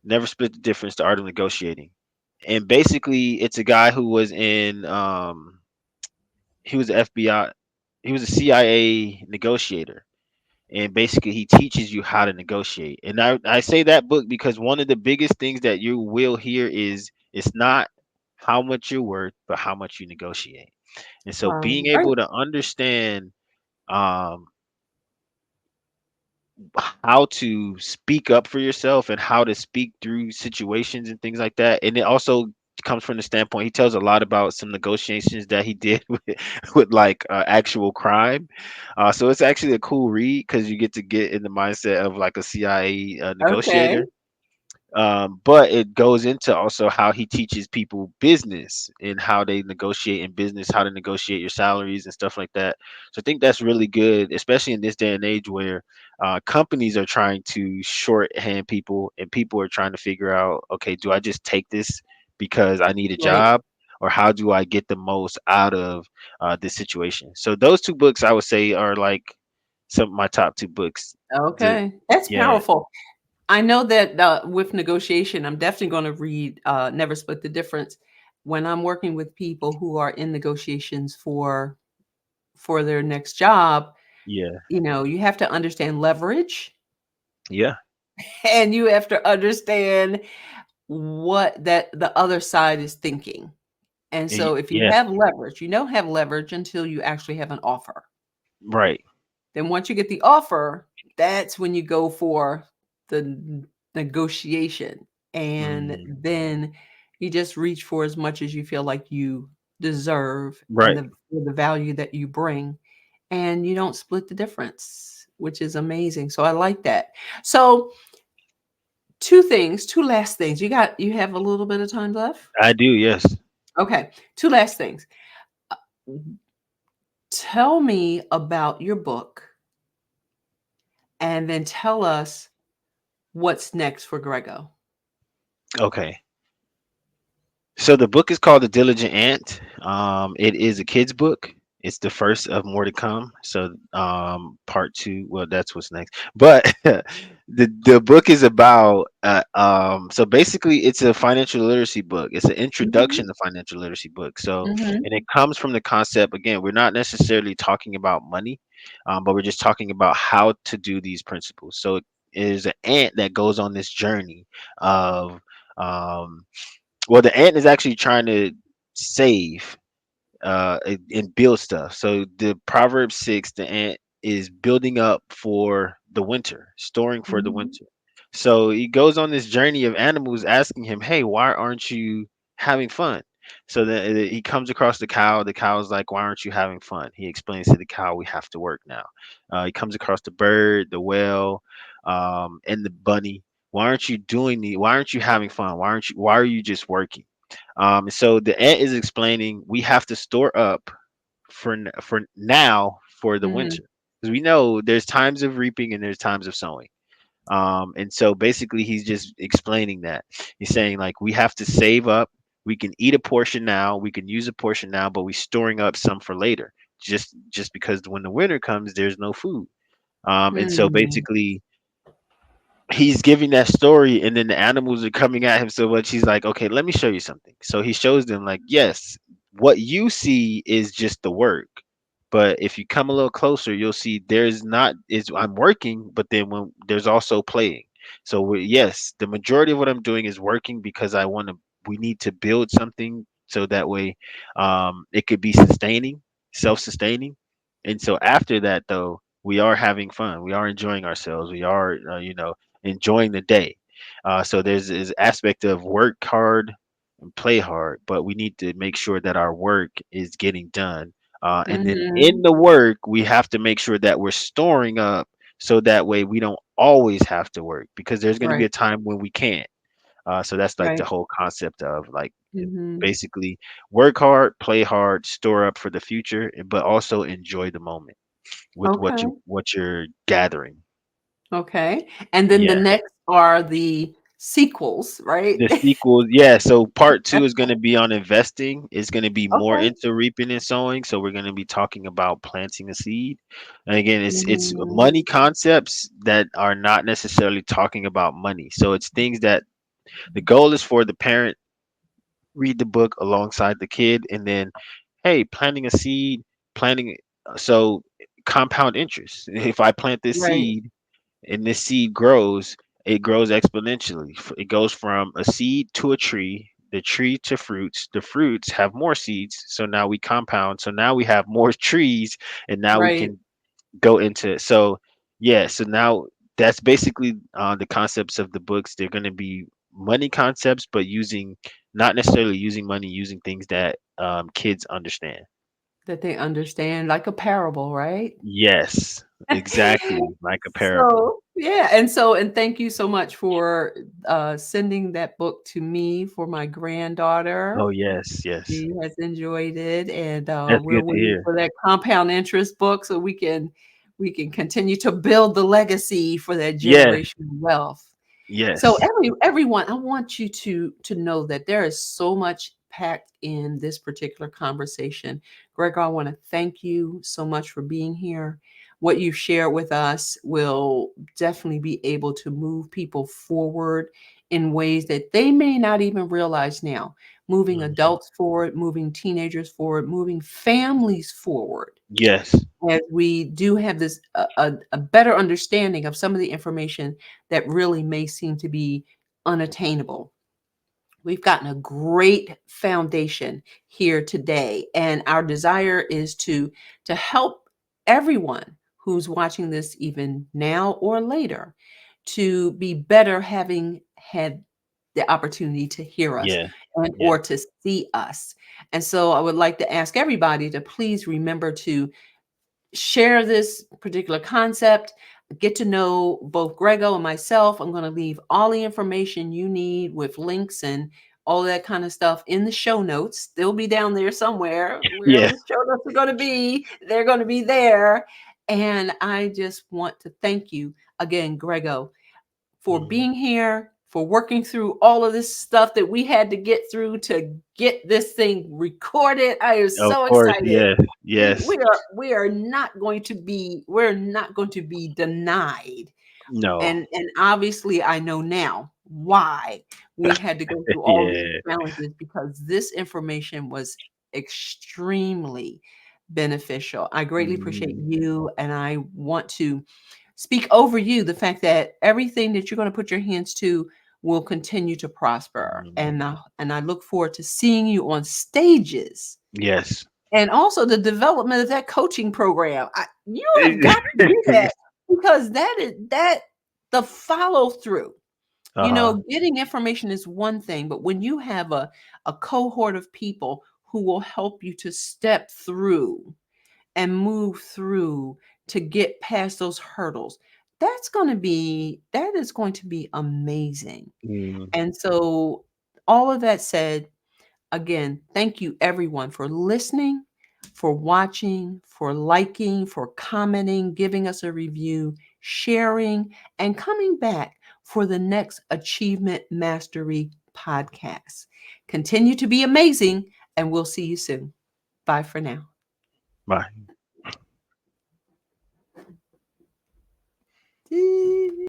Never split the difference. The art of negotiating. And basically, it's a guy who was in he was a FBI, he was a CIA negotiator, and basically he teaches you how to negotiate. And I say that book because one of the biggest things that you will hear is it's not how much you're worth, but how much you negotiate. And so Wow. being Great. able to understand um, how to speak up for yourself and how to speak through situations and things like that. And it also comes from the standpoint, he tells a lot about some negotiations that he did with like actual crime. So it's actually a cool read because you get in the mindset of like a CIA Okay. negotiator. But it goes into also how he teaches people business and how they negotiate in business, how to negotiate your salaries and stuff like that. So I think that's really good, especially in this day and age where companies are trying to shorthand people and people are trying to figure out, okay, do I just take this because I need a Right. job? Or how do I get the most out of this situation? So those two books I would say are like some of my top two books. The Okay. That's yeah, powerful. I know that with negotiation, I'm definitely going to read Never Split the Difference when I'm working with people who are in negotiations for their next job. yeah, You know, you have to understand leverage yeah. and you have to understand what that the other side is thinking. And so if you Yeah. have leverage, you don't have leverage until you actually have an offer. Right. Then once you get the offer, that's when you go for the negotiation. And Mm, then you just reach for as much as you feel like you deserve and right. the value that you bring. And you don't split the difference, which is amazing. So I like that. So two things, two last things. You have a little bit of time left? I do. Yes. Okay. Two last things. Uh, Tell me about your book and then tell us what's next for Greggo. Okay. So the book is called The Diligent Ant. It is a kid's book. It's the first of more to come. So part two, well, that's what's next. But the book is about so basically it's a financial literacy book. It's an Mhm, introduction to financial literacy book. So mhm, and it comes from the concept again, we're not necessarily talking about money, but we're just talking about how to do these principles. So it is an ant that goes on this journey of um well, the ant is actually trying to save and build stuff. So the Proverbs 6, the ant is building up for the winter, storing for the mhm, winter. So he goes on this journey of animals asking him, "Hey, why aren't you having fun?" So then he comes across the cow. The cow's like, "Why aren't you having fun?" He explains to the cow, "We have to work now." He comes across the bird, the whale, and the bunny. Why aren't you having fun? Why are you just working? So the ant is explaining we have to store up for now for the mhm, winter, because we know there's times of reaping and there's times of sowing. And so basically he's just explaining that he's saying like we have to save up. We can eat a portion now, we can use a portion now, but we're storing up some for later. Just because when the winter comes, there's no food. And so mm, basically he's giving that story and then the animals are coming at him so much he's like, okay, let me show you something. So he shows them like, yes, what you see is just the work, but if you come a little closer you'll see there's not is I'm working, but then when there's also playing. So yes, the majority of what I'm doing is working because we need to build something so that way it could be sustaining, self-sustaining. And so after that though, we are having fun, we are enjoying ourselves, we are enjoying the day. So there's this aspect of work hard and play hard, but we need to make sure that our work is getting done. And then mhm. in the work, we have to make sure that we're storing up so that way we don't always have to work, because there's going to be Right, a time when we can't. So that's like the right. whole concept of like Mhm. basically work hard, play hard, store up for the future, but also enjoy the moment with Okay, what you're gathering. okay. And then the Yeah. next are the sequels, right? The sequel, yeah. So part two is going to be on investing. It's going to be more Okay. into reaping and sowing. So we're going to be talking about planting a seed. And again, it's Mhm. money concepts that are not necessarily talking about money. So it's things that the goal is for the parent read the book alongside the kid, and then hey, planting a seed, planting so compound interest. If I plant this Right, seed and this seed grows, it grows exponentially. It goes from a seed to a tree, the tree to fruits. The fruits have more seeds, so now we compound. So now we have more trees, and now we right. can go into it. So yeah, so now that's basically the concepts of the books. They're going to be money concepts, but using not necessarily using money, using things that kids understand. That they understand like a parable, right? Yes, exactly, like a parable. So, yeah, and so and thank you so much for, sending that book to me for my Oh granddaughter. yes, yes. She has enjoyed it, and, That's we're good to waiting hear. for that compound interest book so we can continue to build the legacy for that Yes, generational wealth. So yes. everyone, I want you to know that there is so much packed in this particular conversation. Gregor, I want to thank you so much for being here. What you've shared with us will definitely be able to move people forward in ways that they may not even realize now. Moving Mhm. adults forward, moving teenagers forward, moving families forward Yes. as we do have this a better understanding of some of the information that really may seem to be unattainable. We've gotten a great foundation here today, and our desire is to help everyone who's watching this even now or later to be better having had the opportunity to hear us Yeah. and Yeah. or to see us. And so I would like to ask everybody to please remember to share this particular concept, get to know both Greggo and myself. I'm going to leave all the information you need with links and all that kind of stuff in the show notes. They'll be down there somewhere. Wherever Yeah. the show notes are going to be, they're going to be there. And I just want to thank you again, Greggo, for Mhm. being here, for working through all of this stuff that we had to get through to get this thing recorded. I am Of so course. excited. Yes. Yes. We are not going to be denied. No. And obviously I know now why we had to go through all these Yeah. challenges, because this information was extremely beneficial. I greatly appreciate Mhm. you, and I want to speak over you the fact that everything that you're going to put your hands to will continue to prosper. Mhm. And I look forward to seeing you on stages, Yes. and also the development of that coaching program. You have got to do that, because that the follow through. Uh-huh. Getting information is one thing, but when you have a cohort of people who will help you to step through and move through to get past those hurdles, that is going to be amazing. Mm. And so, all of that said, again, thank you everyone for listening, for watching, for liking, for commenting, giving us a review, sharing, and coming back for the next Achievement Mastery podcast. Continue to be amazing, and we'll see you soon. Bye for now. Bye.